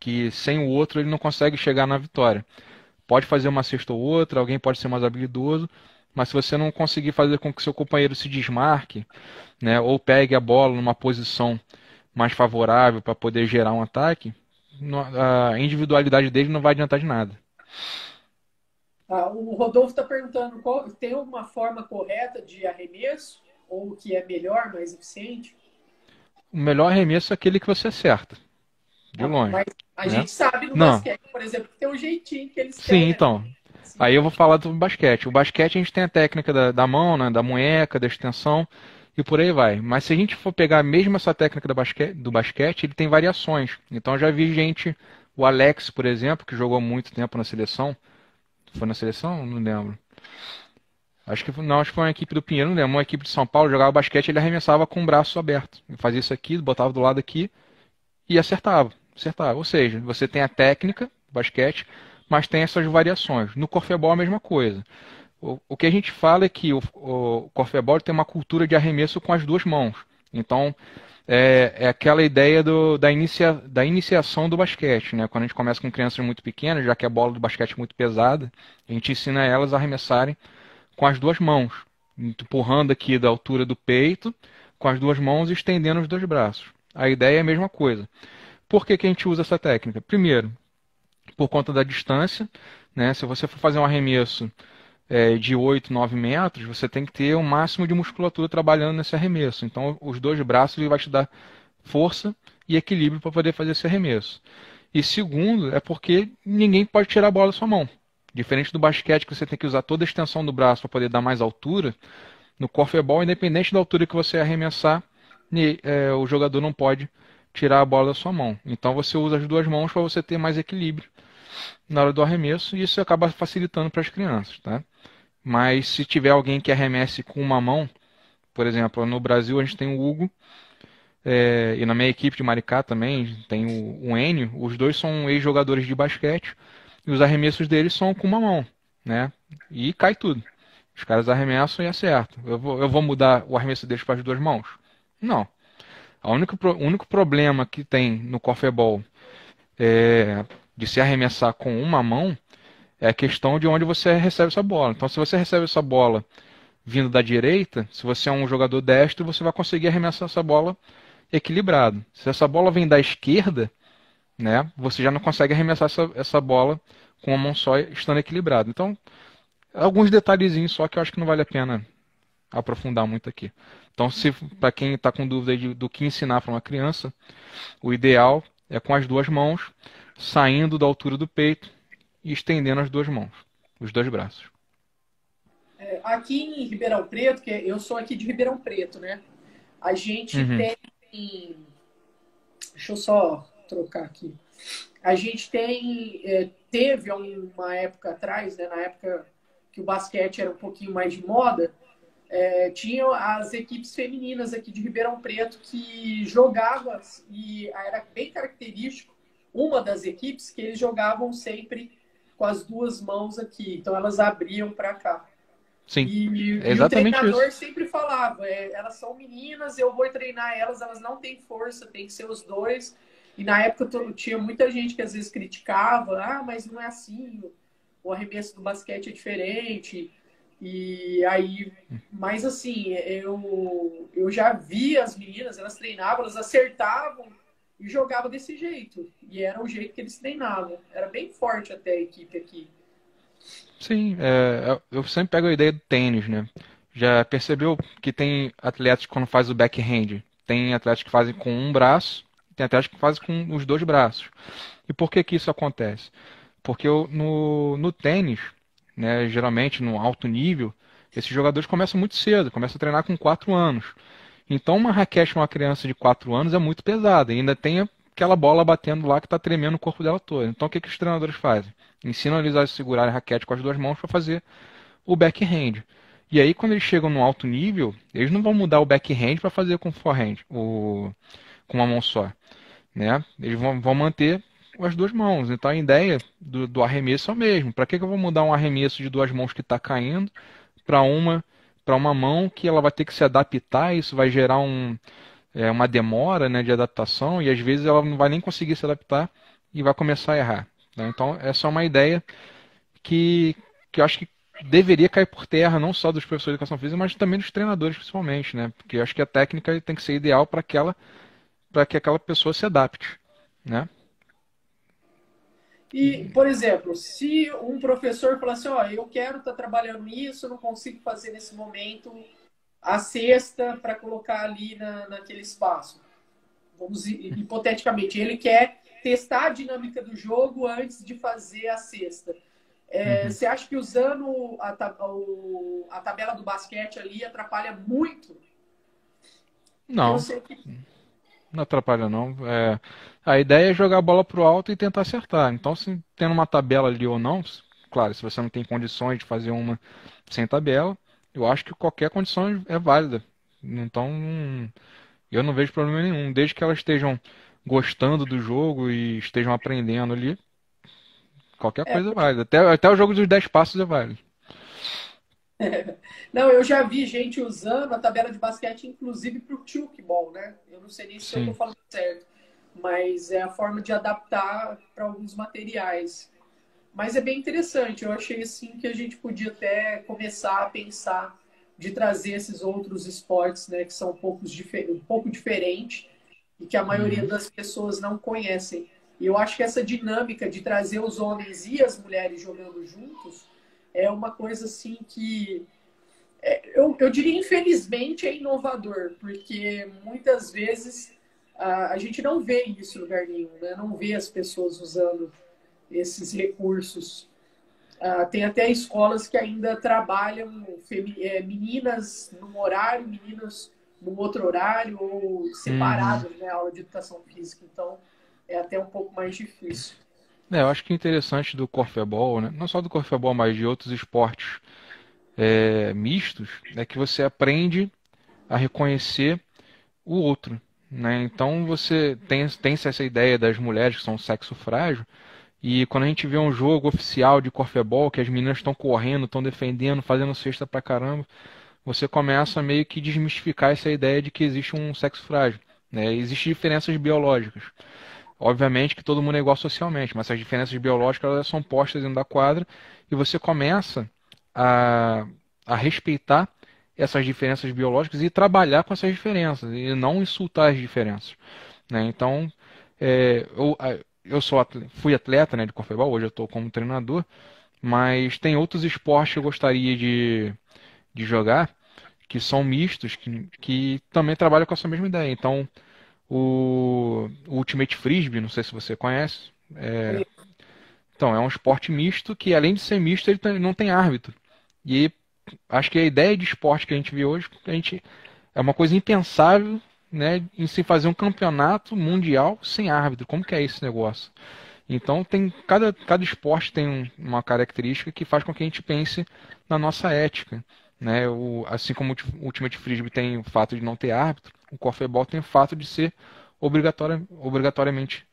que sem o outro ele não consegue chegar na vitória. Pode fazer uma cesta ou outra, alguém pode ser mais habilidoso, mas se você não conseguir fazer com que seu companheiro se desmarque, né, ou pegue a bola numa posição mais favorável para poder gerar um ataque, a individualidade dele não vai adiantar de nada. Ah, o Rodolfo está perguntando, tem uma forma correta de arremesso? Ou que é melhor, mais eficiente? O melhor arremesso é aquele que você acerta, de Ah, longe, mas a né? gente sabe no Não, basquete, por exemplo, que tem um jeitinho que eles sim, querem. então. Assim. Aí eu vou falar do basquete. O basquete a gente tem a técnica da mão, né, da munheca, da extensão e por aí vai. Mas se a gente for pegar mesmo essa técnica do basquete, ele tem variações. Então eu já vi gente, o Alex, por exemplo, que jogou muito tempo na seleção. Foi na seleção? Não lembro. Acho que não, acho que foi uma equipe do Pinheiro, não lembro. Uma equipe de São Paulo jogava basquete, ele arremessava com o braço aberto. Ele fazia isso aqui, botava do lado aqui e acertava. Acertava. Ou seja, você tem a técnica do basquete, mas tem essas variações. No corfebol a mesma coisa. O que a gente fala é que o corfebol tem uma cultura de arremesso com as duas mãos. Então, é aquela ideia da iniciação do basquete, né? Quando a gente começa com crianças muito pequenas, já que a bola do basquete é muito pesada, a gente ensina elas a arremessarem com as duas mãos, empurrando aqui da altura do peito, com as duas mãos e estendendo os dois braços. A ideia é a mesma coisa. Por que que a gente usa essa técnica? Primeiro, por conta da distância, né? Se você for fazer um arremesso de 8, 9 metros, você tem que ter o máximo de musculatura trabalhando nesse arremesso. Então, os dois braços ele vai te dar força e equilíbrio para poder fazer esse arremesso. E segundo, é porque ninguém pode tirar a bola da sua mão. Diferente do basquete, que você tem que usar toda a extensão do braço para poder dar mais altura, no corfeball, independente da altura que você arremessar, o jogador não pode tirar a bola da sua mão. Então você usa as duas mãos para você ter mais equilíbrio na hora do arremesso e isso acaba facilitando para as crianças, tá? Mas se tiver alguém que arremesse com uma mão, por exemplo, no Brasil a gente tem o Hugo, e na minha equipe de Maricá também tem o Enio, os dois são ex-jogadores de basquete, e os arremessos deles são com uma mão, né? E cai tudo. Os caras arremessam e acertam. Eu vou mudar o arremesso deles para as duas mãos? Não. O único problema que tem no corfeball de se arremessar com uma mão é a questão de onde você recebe essa bola. Então, se você recebe essa bola vindo da direita, se você é um jogador destro, você vai conseguir arremessar essa bola equilibrado. Se essa bola vem da esquerda, né, você já não consegue arremessar essa bola com uma mão só estando equilibrado. Então, alguns detalhezinhos só que eu acho que não vale a pena aprofundar muito aqui. Então, se para quem está com dúvida do que ensinar para uma criança, o ideal é com as duas mãos, saindo da altura do peito e estendendo as duas mãos, os dois braços. Aqui em Ribeirão Preto, que eu sou aqui de Ribeirão Preto, né? A gente Uhum. tem. Deixa eu só trocar aqui. A gente teve uma época atrás, né, na época que o basquete era um pouquinho mais de moda, tinha as equipes femininas aqui de Ribeirão Preto que jogavam, e era bem característico, uma das equipes que eles jogavam sempre com as duas mãos aqui, então elas abriam para cá. Sim, é E o exatamente isso. treinador sempre falava, elas são meninas, eu vou treinar elas, elas não têm força, tem que ser os dois. E na época tinha muita gente que às vezes criticava, mas não é assim, o arremesso do basquete é diferente. E aí, mas assim, eu já vi as meninas, elas treinavam, elas acertavam e jogavam desse jeito. E era o jeito que eles treinavam. Era bem forte até a equipe aqui. Sim, eu sempre pego a ideia do tênis, né? Já percebeu que tem atletas que quando faz o backhand, tem atletas que fazem com um braço, tem atletas que fazem com os dois braços. E por que que isso acontece? Porque no tênis, né, geralmente no alto nível, esses jogadores começam muito cedo, começam a treinar com 4 anos. Então uma raquete para uma criança de 4 anos é muito pesada, e ainda tem aquela bola batendo lá que está tremendo o corpo dela todo. Então o que que os treinadores fazem? Ensinam eles a segurar a raquete com as duas mãos para fazer o backhand. E aí quando eles chegam no alto nível, eles não vão mudar o backhand para fazer com forehand, com uma mão só, né? Eles vão manter as duas mãos. Então a ideia do arremesso é o mesmo. Para que eu vou mudar um arremesso de duas mãos que está caindo para uma mão que ela vai ter que se adaptar? Isso vai gerar uma demora, né, de adaptação e às vezes ela não vai nem conseguir se adaptar e vai começar a errar, né? Então essa é uma ideia que, que eu acho que deveria cair por terra, não só dos professores de educação física, mas também dos treinadores principalmente, né? Porque eu acho que a técnica tem que ser ideal para que aquela pessoa se adapte, né? E, por exemplo, se um professor falar assim, eu quero estar trabalhando isso, não consigo fazer nesse momento a cesta para colocar ali naquele espaço. Vamos hipoteticamente, ele quer testar a dinâmica do jogo antes de fazer a cesta. Uhum. Você acha que usando a tabela do basquete ali atrapalha muito? Porque eu Não, sei que. não atrapalha não. A ideia é jogar a bola pro alto e tentar acertar. Então, se tendo uma tabela ali ou não, claro, se você não tem condições de fazer uma sem tabela, eu acho que qualquer condição é válida. Então, eu não vejo problema nenhum. Desde que elas estejam gostando do jogo e estejam aprendendo ali, qualquer É, coisa é válida. Até o jogo dos 10 passos é válido. não, eu já vi gente usando a tabela de basquete, inclusive para o ball, né? Eu não sei nem se eu estou Sim. falando certo, mas é a forma de adaptar para alguns materiais. Mas é bem interessante. Eu achei assim que a gente podia até começar a pensar de trazer esses outros esportes, né, que são um pouco diferentes e que a maioria Uhum. das pessoas não conhecem. E eu acho que essa dinâmica de trazer os homens e as mulheres jogando juntos é uma coisa assim que eu diria infelizmente é inovador, porque muitas vezes a gente não vê isso em lugar nenhum, né? Não vê as pessoas usando esses recursos. Tem até escolas que ainda trabalham meninas num horário, meninos num outro horário, ou Uhum. separados, né, aula de educação física. Então, é até um pouco mais difícil. Eu acho que o interessante do corfebol, né? Não só do corfebol, mas de outros esportes mistos, é que você aprende a reconhecer o outro, né? Então você tem essa ideia das mulheres que são sexo frágil, e quando a gente vê um jogo oficial de corfebol, que as meninas estão correndo, estão defendendo, fazendo cesta pra caramba, você começa a meio que desmistificar essa ideia de que existe um sexo frágil, né? Existem diferenças biológicas. Obviamente que todo mundo é igual socialmente, mas essas diferenças biológicas elas são postas dentro da quadra e você começa a, a respeitar essas diferenças biológicas e trabalhar com essas diferenças e não insultar as diferenças, né? Então, eu fui atleta, né, de corfebol, hoje eu estou como treinador, mas tem outros esportes que eu gostaria de jogar que são mistos, que também trabalham com essa mesma ideia. Então, o Ultimate Frisbee, não sei se você conhece. Então, é um esporte misto que, além de ser misto, não tem árbitro. E acho que a ideia de esporte que a gente vê hoje, é uma coisa impensável, né, em se fazer um campeonato mundial sem árbitro. Como que é esse negócio? Então, cada esporte tem uma característica que faz com que a gente pense na nossa ética. Né? Assim como o Ultimate Frisbee tem o fato de não ter árbitro, o corfebol tem o fato de ser obrigatoriamente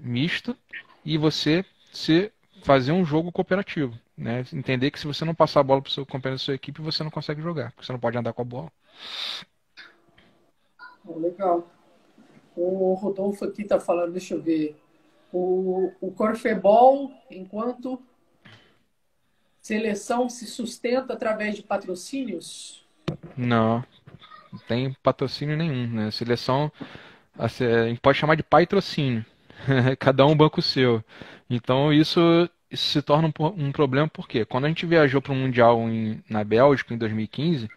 misto e você fazer um jogo cooperativo. Né? Entender que se você não passar a bola para o seu companheiro da sua equipe, você não consegue jogar, porque você não pode andar com a bola. Bom, legal. O Rodolfo aqui está falando, deixa eu ver. O Corfebol, enquanto seleção, se sustenta através de patrocínios? Não, não tem patrocínio nenhum. Né? Seleção, a gente pode chamar de patrocínio. Cada um banco o seu. Então isso se torna um problema porque quando a gente viajou para o Mundial na Bélgica em 2015,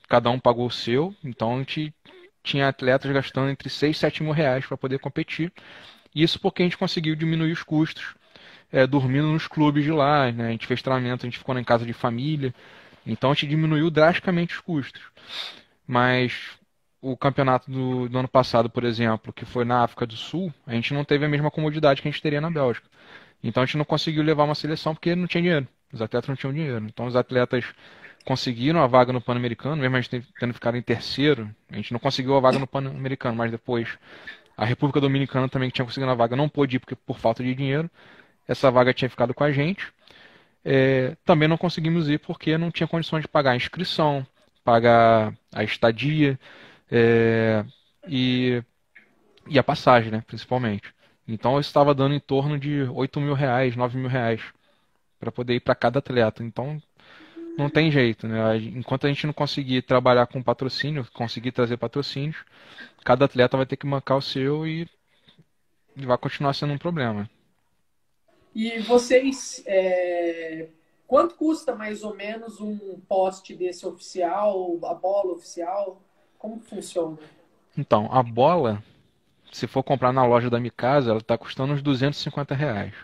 cada um pagou o seu, então a gente tinha atletas gastando entre 6 e 7 mil reais para poder competir. Isso porque a gente conseguiu diminuir os custos, dormindo nos clubes de lá, né? A gente fez treinamento, a gente ficou em casa de família, então a gente diminuiu drasticamente os custos. Mas o campeonato do ano passado, por exemplo, que foi na África do Sul, a gente não teve a mesma comodidade que a gente teria na Bélgica. Então a gente não conseguiu levar uma seleção porque não tinha dinheiro. Os atletas não tinham dinheiro. Então os atletas conseguiram a vaga no Pan-Americano, mesmo a gente tendo ficado em terceiro. A gente não conseguiu a vaga no Pan-Americano, mas depois a República Dominicana também que tinha conseguido a vaga não pôde ir porque, por falta de dinheiro. Essa vaga tinha ficado com a gente. Também não conseguimos ir porque não tinha condições de pagar a inscrição, pagar a estadia é, e, e a passagem, né, principalmente. Então eu estava dando em torno de 8 mil reais, 9 mil reais para poder ir para cada atleta. Então não tem jeito, né? Enquanto a gente não conseguir trabalhar com patrocínio, conseguir trazer patrocínios, cada atleta vai ter que bancar o seu e vai continuar sendo um problema. E vocês, quanto custa mais ou menos um poste desse oficial, a bola oficial? Como que funciona? Então, a bola, se for comprar na loja da Mikasa, ela está custando uns 250 reais.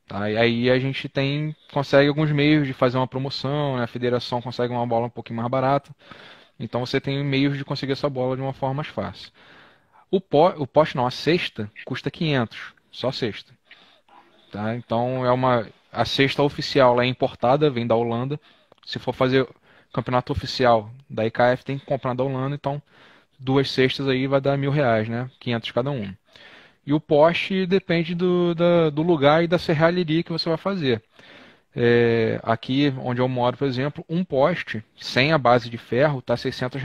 Tá? E aí a gente consegue alguns meios de fazer uma promoção, né? A federação consegue uma bola um pouquinho mais barata. Então você tem meios de conseguir essa bola de uma forma mais fácil. O poste não, a cesta custa 500, só a cesta. Tá? Então a cesta oficial ela é importada, vem da Holanda. Se for fazer campeonato oficial da IKF tem que comprar da Holanda, então duas cestas aí vai dar R$ 1.000, né? 500 cada um. E o poste depende do lugar e da serralheria que você vai fazer. Aqui onde eu moro, por exemplo, um poste sem a base de ferro está R$ 600.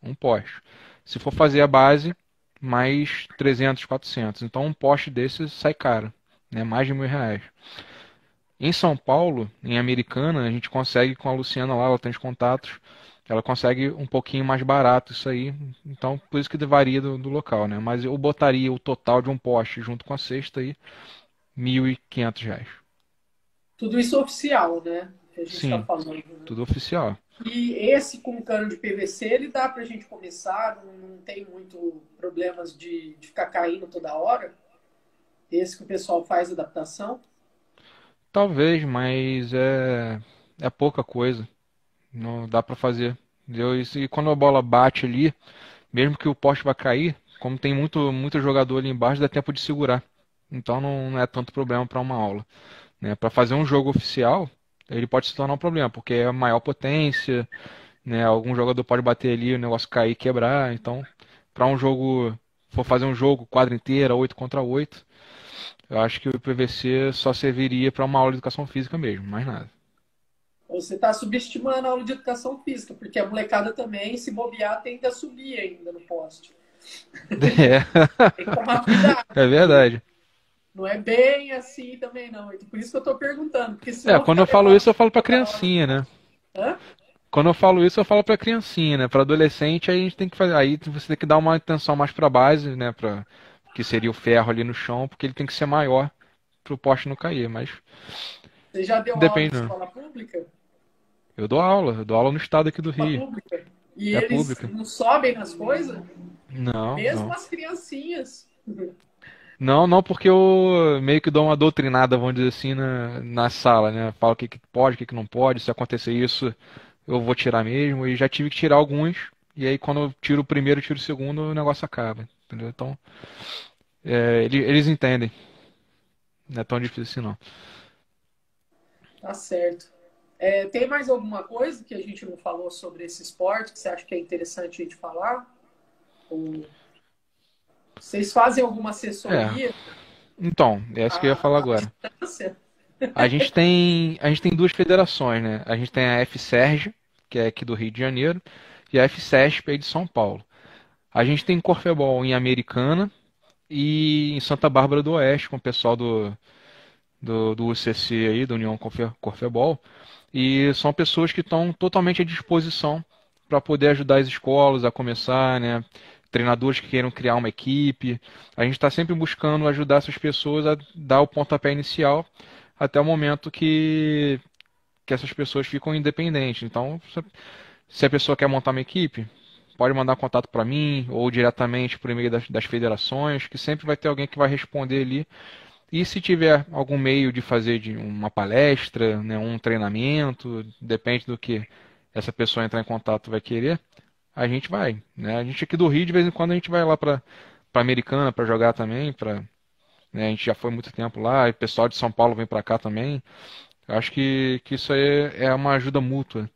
Um poste. Se for fazer a base, mais 300, 400. Então um poste desse sai caro, né? Mais de R$ 1.000. Em São Paulo, em Americana, a gente consegue com a Luciana lá, ela tem os contatos, ela consegue um pouquinho mais barato isso aí. Então, por isso que varia do local, né? Mas eu botaria o total de um poste junto com a cesta aí, R$ 1.500. Tudo isso oficial, né? Que a gente está Sim, falando, né? tudo oficial. E esse com cano de PVC, ele dá para a gente começar, não tem muito problemas de ficar caindo toda hora. Esse que o pessoal faz adaptação. Talvez, mas é pouca coisa. Não dá pra fazer. Entendeu? E quando a bola bate ali, mesmo que o poste vai cair, como tem muito jogador ali embaixo, dá tempo de segurar. Então não é tanto problema para uma aula, né? Para fazer um jogo oficial, ele pode se tornar um problema, porque é maior potência, né? Algum jogador pode bater ali, o negócio cair e quebrar. Então, para um jogo, for fazer um jogo quadra inteira, 8 contra 8, eu acho que o PVC só serviria para uma aula de educação física mesmo, mais nada. Você está subestimando a aula de educação física, porque a molecada também, se bobear, tende a subir ainda no poste. Tem que tomar cuidado. É verdade. Não é bem assim também, não. Então, por isso que eu estou perguntando, porque senão Quando eu ficar falo levando isso, eu falo pra toda hora no criancinha, né? poste. Hã? Quando eu falo isso, eu falo pra criancinha, né? Pra adolescente, aí a gente tem que fazer. Aí você tem que dar uma atenção mais pra base, né? Que seria o ferro ali no chão, porque ele tem que ser maior pro poste não cair. Mas Você já deu aula em depende, não. escola pública? Eu dou aula no estado aqui do Escola Rio. pública. E É eles pública. não sobem nas coisas? Não, Mesmo não. as criancinhas. Não, não, porque eu meio que dou uma doutrinada, vamos dizer assim, na sala, né? Falo o que pode, o que não pode. Se acontecer isso, eu vou tirar mesmo. E já tive que tirar alguns. E aí, quando eu tiro o primeiro, tiro o segundo, o negócio acaba. Entendeu? Então, eles entendem. Não é tão difícil assim, não. Tá certo. Tem mais alguma coisa que a gente não falou sobre esse esporte que você acha que é interessante a gente falar? Ou vocês fazem alguma É. assessoria Então, é isso que eu ia falar à agora. distância? A gente tem duas federações, né? A gente tem a FSERJ, que é aqui do Rio de Janeiro, e a FCESP aí de São Paulo. A gente tem Corfebol em Americana e em Santa Bárbara do Oeste, com o pessoal do UCC aí, da União Corfebol. E são pessoas que estão totalmente à disposição para poder ajudar as escolas a começar, né? Treinadores que queiram criar uma equipe. A gente está sempre buscando ajudar essas pessoas a dar o pontapé inicial até o momento que essas pessoas ficam independentes. Então, se a pessoa quer montar uma equipe, pode mandar contato para mim ou diretamente por e-mail das federações, que sempre vai ter alguém que vai responder ali. E se tiver algum meio de fazer de uma palestra, né, um treinamento, depende do que essa pessoa entrar em contato vai querer, a gente vai, né? A gente aqui do Rio, de vez em quando a gente vai lá para Americana para jogar também, né, a gente já foi muito tempo lá, e o pessoal de São Paulo vem para cá também. Eu acho que isso aí é uma ajuda mútua,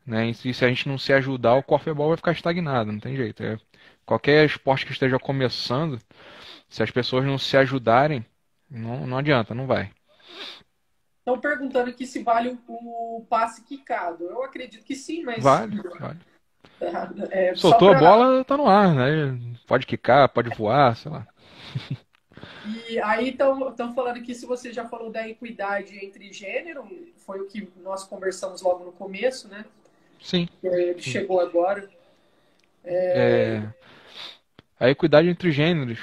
né? E se a gente não se ajudar, o corfebol vai ficar estagnado, não tem jeito. Qualquer esporte que esteja começando, se as pessoas não se ajudarem, não adianta, não vai. Estão perguntando aqui se vale o passe quicado. Eu acredito que sim, mas Vale, vale. só Soltou a para. bola, tá no ar, né? Pode quicar, pode voar, sei lá. E aí estão falando aqui se você já falou da equidade entre gênero, foi o que nós conversamos logo no começo, né? Sim, Ele sim. chegou agora. É, a equidade entre gêneros,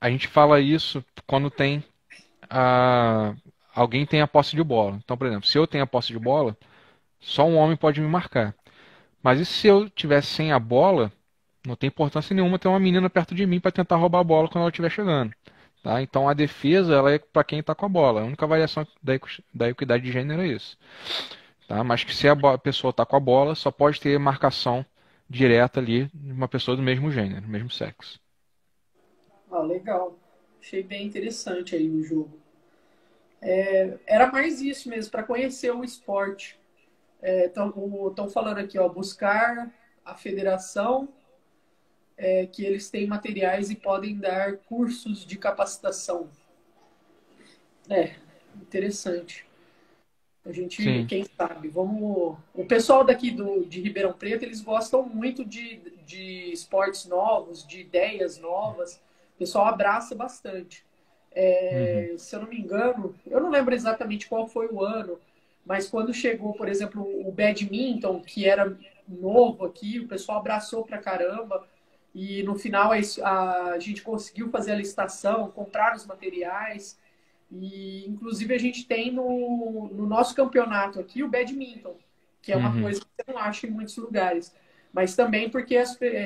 a gente fala isso quando a, alguém tem a posse de bola. Então, por exemplo, se eu tenho a posse de bola, só um homem pode me marcar. Mas e se eu tivesse sem a bola, não tem importância nenhuma ter uma menina perto de mim para tentar roubar a bola quando ela estiver chegando. Tá? Então a defesa ela é para quem está com a bola. A única variação da equidade de gênero é isso. Tá? Mas que se a pessoa está com a bola, só pode ter marcação direta ali de uma pessoa do mesmo gênero, mesmo sexo. Ah, legal. Achei bem interessante aí o jogo. Era mais isso mesmo, para conhecer o esporte. Estão falando aqui, ó, buscar a federação, que eles têm materiais e podem dar cursos de capacitação. É, interessante. A gente, Sim. quem sabe, vamos. O pessoal daqui de Ribeirão Preto, eles gostam muito de esportes novos, de ideias novas. O pessoal abraça bastante. Uhum. Se eu não me engano, eu não lembro exatamente qual foi o ano, mas quando chegou, por exemplo, o badminton, que era novo aqui, o pessoal abraçou pra caramba. E no final a gente conseguiu fazer a licitação, comprar os materiais. E, inclusive, a gente tem no nosso campeonato aqui o badminton, que é uma Uhum. coisa que você não acha em muitos lugares. Mas também porque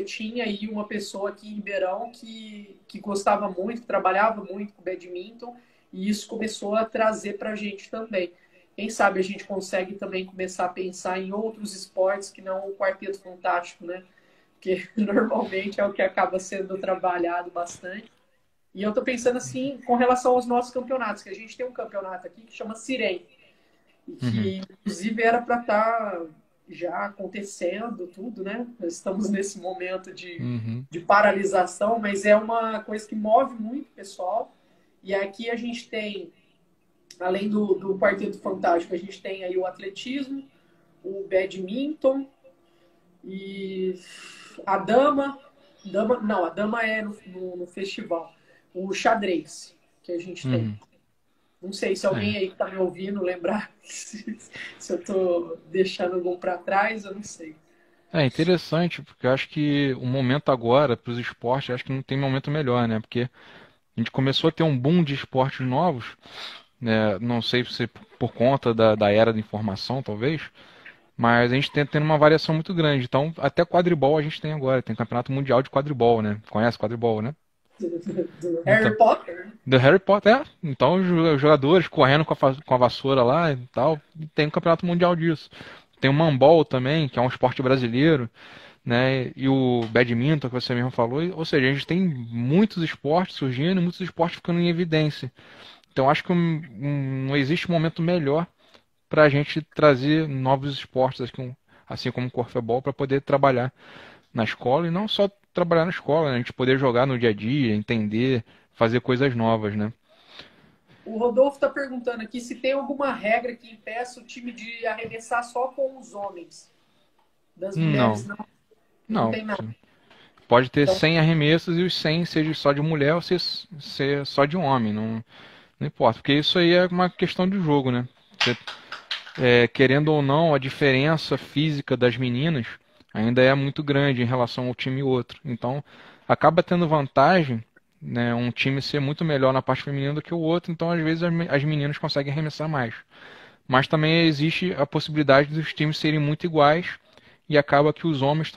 tinha aí uma pessoa aqui em Ribeirão que gostava muito, que trabalhava muito com badminton, e isso começou a trazer para a gente também. Quem sabe a gente consegue também começar a pensar em outros esportes que não o Quarteto Fantástico, né? Porque normalmente é o que acaba sendo trabalhado bastante. E eu estou pensando assim com relação aos nossos campeonatos, que a gente tem um campeonato aqui que chama Sirene, e Uhum. que inclusive era para estar já acontecendo tudo, né? Nós estamos nesse momento Uhum. de paralisação, mas é uma coisa que move muito o pessoal. E aqui a gente tem, além do Quarteto Fantástico, a gente tem aí o atletismo, o badminton e a dama é no festival. O xadrez que a gente tem. Uhum. Não sei se É. alguém aí que está me ouvindo lembrar se eu estou deixando algum para trás, eu não sei. É interessante, porque eu acho que o momento agora para os esportes, eu acho que não tem momento melhor, né? Porque a gente começou a ter um boom de esportes novos, né? Não sei se por conta da era da informação, talvez, mas a gente tem tendo uma variação muito grande. Então, até quadribol a gente tem agora, tem campeonato mundial de quadribol, né? Conhece quadribol, né? Do Então, Harry Potter, do Harry Potter, é. Então, os jogadores correndo com a vassoura lá e tal, e tem um campeonato mundial disso. Tem o Mambol também, que é um esporte brasileiro, né? E o badminton, que você mesmo falou. Ou seja, a gente tem muitos esportes surgindo, muitos esportes ficando em evidência. Então acho que não existe momento melhor para a gente trazer novos esportes, assim como o corfebol, para poder trabalhar na escola e não só trabalhar na escola, né? A gente poder jogar no dia a dia, entender, fazer coisas novas, né? o Rodolfo está perguntando aqui se tem alguma regra que impeça o time de arremessar só com os homens. Das mulheres Não, não, não não. tem nada. Pode ter Então, 100 arremessos e os 100 seja só de mulher ou ser só de homem, não, não importa, porque isso aí é uma questão de jogo, né? Você querendo ou não, a diferença física das meninas ainda é muito grande em relação ao time e outro. Então, acaba tendo vantagem, né, um time ser muito melhor na parte feminina do que o outro, então às vezes as meninas conseguem arremessar mais. Mas também existe a possibilidade dos times serem muito iguais e acaba que os homens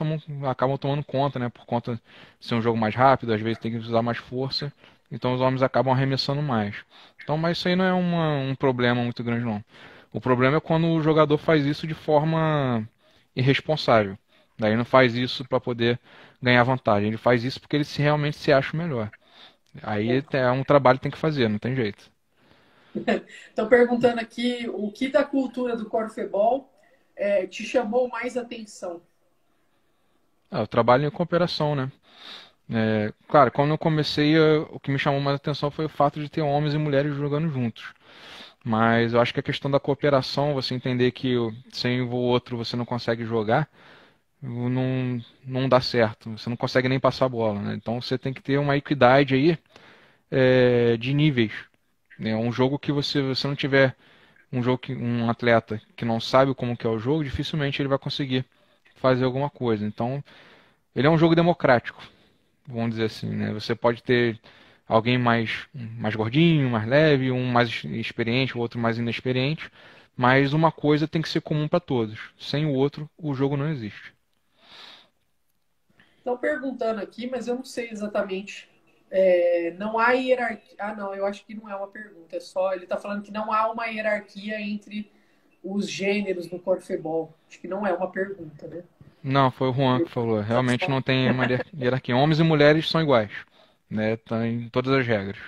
acabam tomando conta, né, por conta de ser um jogo mais rápido, às vezes tem que usar mais força, então os homens acabam arremessando mais. Então, mas isso aí não é um problema muito grande, não. O problema é quando o jogador faz isso de forma irresponsável. Daí não faz isso para poder ganhar vantagem. Ele faz isso porque ele realmente se acha o melhor. Aí é um trabalho que tem que fazer, não tem jeito. estão perguntando aqui o que da cultura do corfebol te chamou mais atenção. O trabalho em cooperação, né? Claro, quando eu comecei, o que me chamou mais atenção foi o fato de ter homens e mulheres jogando juntos. Mas eu acho que a questão da cooperação, você entender que sem o outro você não consegue jogar, não dá certo. Você não consegue nem passar a bola, né? Então você tem que ter uma equidade aí de níveis. Né? Um jogo que você não tiver um atleta que não sabe como que é o jogo, dificilmente ele vai conseguir fazer alguma coisa. Então ele é um jogo democrático, vamos dizer assim, né? Você pode ter alguém mais gordinho, mais leve, um mais experiente, o outro mais inexperiente, mas uma coisa tem que ser comum para todos. Sem o outro, o jogo não existe. Estão perguntando aqui, mas eu não sei exatamente. Não há hierarquia. Ah, não, eu acho que não é uma pergunta. É só. Ele está falando que não há uma hierarquia entre os gêneros no corfebol. Acho que não é uma pergunta, né? Não, foi o Juan que falou. Realmente não tem uma hierarquia. Homens e mulheres são iguais, né? Tá em todas as regras.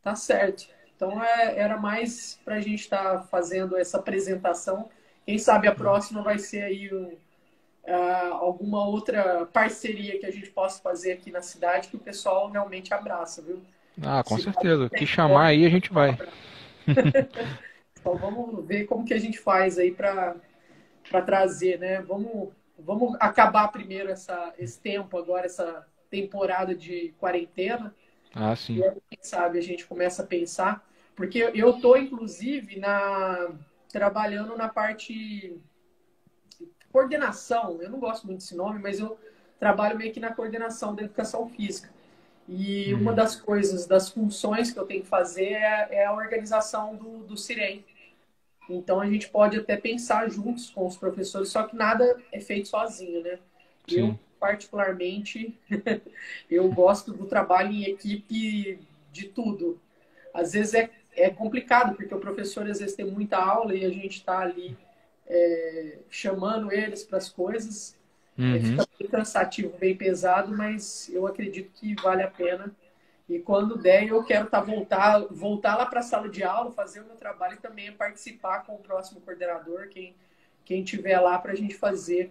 Tá certo. Então era mais para a gente estar fazendo essa apresentação Quem sabe a próxima vai ser aí alguma outra parceria que a gente possa fazer aqui na cidade que o pessoal realmente abraça, viu? Ah, com Cidade certeza. Que tem chamar esporte, aí a o gente pessoal vai. abraça. Então vamos ver como que a gente faz aí para trazer, né? Vamos acabar primeiro esse tempo agora, essa temporada de quarentena, Ah, e sim. aí, quem sabe a gente começa a pensar, porque eu estou, inclusive, trabalhando na parte coordenação. Eu não gosto muito desse nome, mas eu trabalho meio que na coordenação da educação física. E uma Uhum. das coisas, das funções que eu tenho que fazer é a organização do Cirem. Então a gente pode até pensar juntos com os professores, só que nada é feito sozinho, né? Sim. Eu, particularmente, eu gosto do trabalho em equipe de tudo. Às vezes é complicado, porque o professor às vezes tem muita aula e a gente está ali chamando eles para as coisas. Uhum. Fica bem cansativo, bem pesado, mas eu acredito que vale a pena. E quando der, eu quero voltar lá para a sala de aula, fazer o meu trabalho e também participar com o próximo coordenador, quem tiver lá para a gente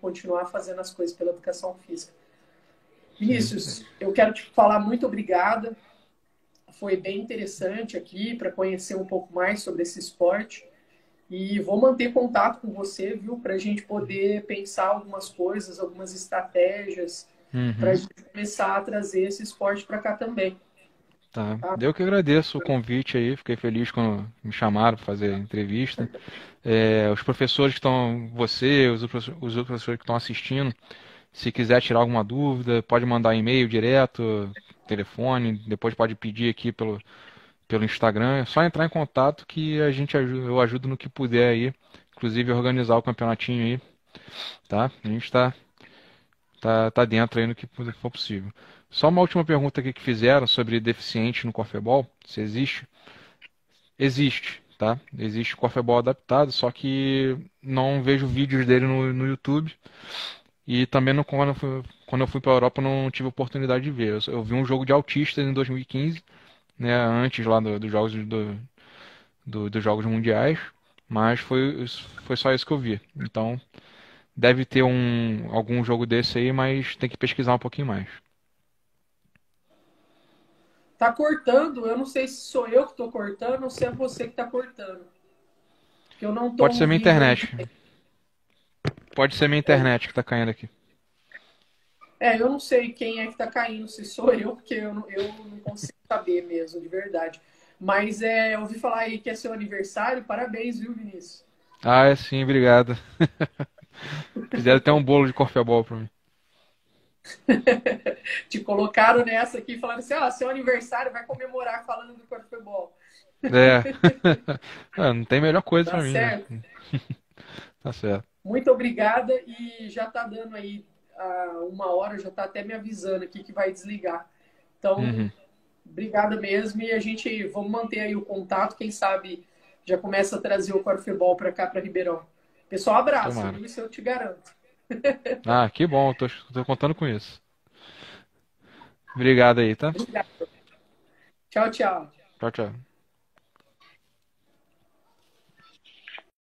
continuar fazendo as coisas pela educação física. Sim. Vinícius, eu quero te falar muito obrigada. Foi bem interessante aqui para conhecer um pouco mais sobre esse esporte. E vou manter contato com você, viu, para a gente poder pensar algumas coisas, algumas estratégias, para a Uhum. gente começar a trazer esse esporte para cá também. Tá. Tá? Eu que agradeço o convite aí, fiquei feliz quando me chamaram para fazer a entrevista. Os professores que estão, você, os outros professores que estão assistindo, se quiser tirar alguma dúvida, pode mandar e-mail direto, telefone, depois pode pedir aqui pelo Instagram. É só entrar em contato que a gente ajuda, eu ajudo no que puder aí, inclusive organizar o campeonatinho aí, tá? A gente tá dentro aí no que for possível. Só uma última pergunta aqui que fizeram sobre deficiente no corfebol, se existe. Existe, tá? Existe corfebol adaptado, só que não vejo vídeos dele no YouTube. E também quando eu fui para a Europa eu não tive oportunidade de ver. Eu vi um jogo de autistas em 2015, né, antes lá dos jogos dos jogos mundiais, mas foi só isso que eu vi. Então deve ter algum jogo desse aí, mas tem que pesquisar um pouquinho mais. Tá cortando, eu não sei se sou eu que estou cortando ou se é você que está cortando. Porque eu não estou Pode ser minha ouvindo aí. internet. Pode ser minha internet que tá caindo aqui. Eu não sei quem é que está caindo, se sou eu, porque eu não consigo saber mesmo, de verdade. Mas eu ouvi falar aí que é seu aniversário. Parabéns, viu, Vinícius? Ah, é sim, obrigado. Fizeram até um bolo de corfebol pra mim. Te colocaram nessa aqui, falando assim: seu aniversário vai comemorar falando do futebol. É. Ah, não tem melhor coisa Tá pra mim, né? certo? Tá certo. Muito obrigada e já tá dando aí 1 hora, já tá até me avisando aqui que vai desligar. Então, Uhum. obrigada mesmo e vamos manter aí o contato, quem sabe já começa a trazer o Corfebol para cá, para Ribeirão. Pessoal, abraço, Tomara. viu? Isso eu te garanto. Ah, que bom, tô contando com isso. Obrigado aí, tá? Obrigado. Tchau, tchau. Tchau, tchau.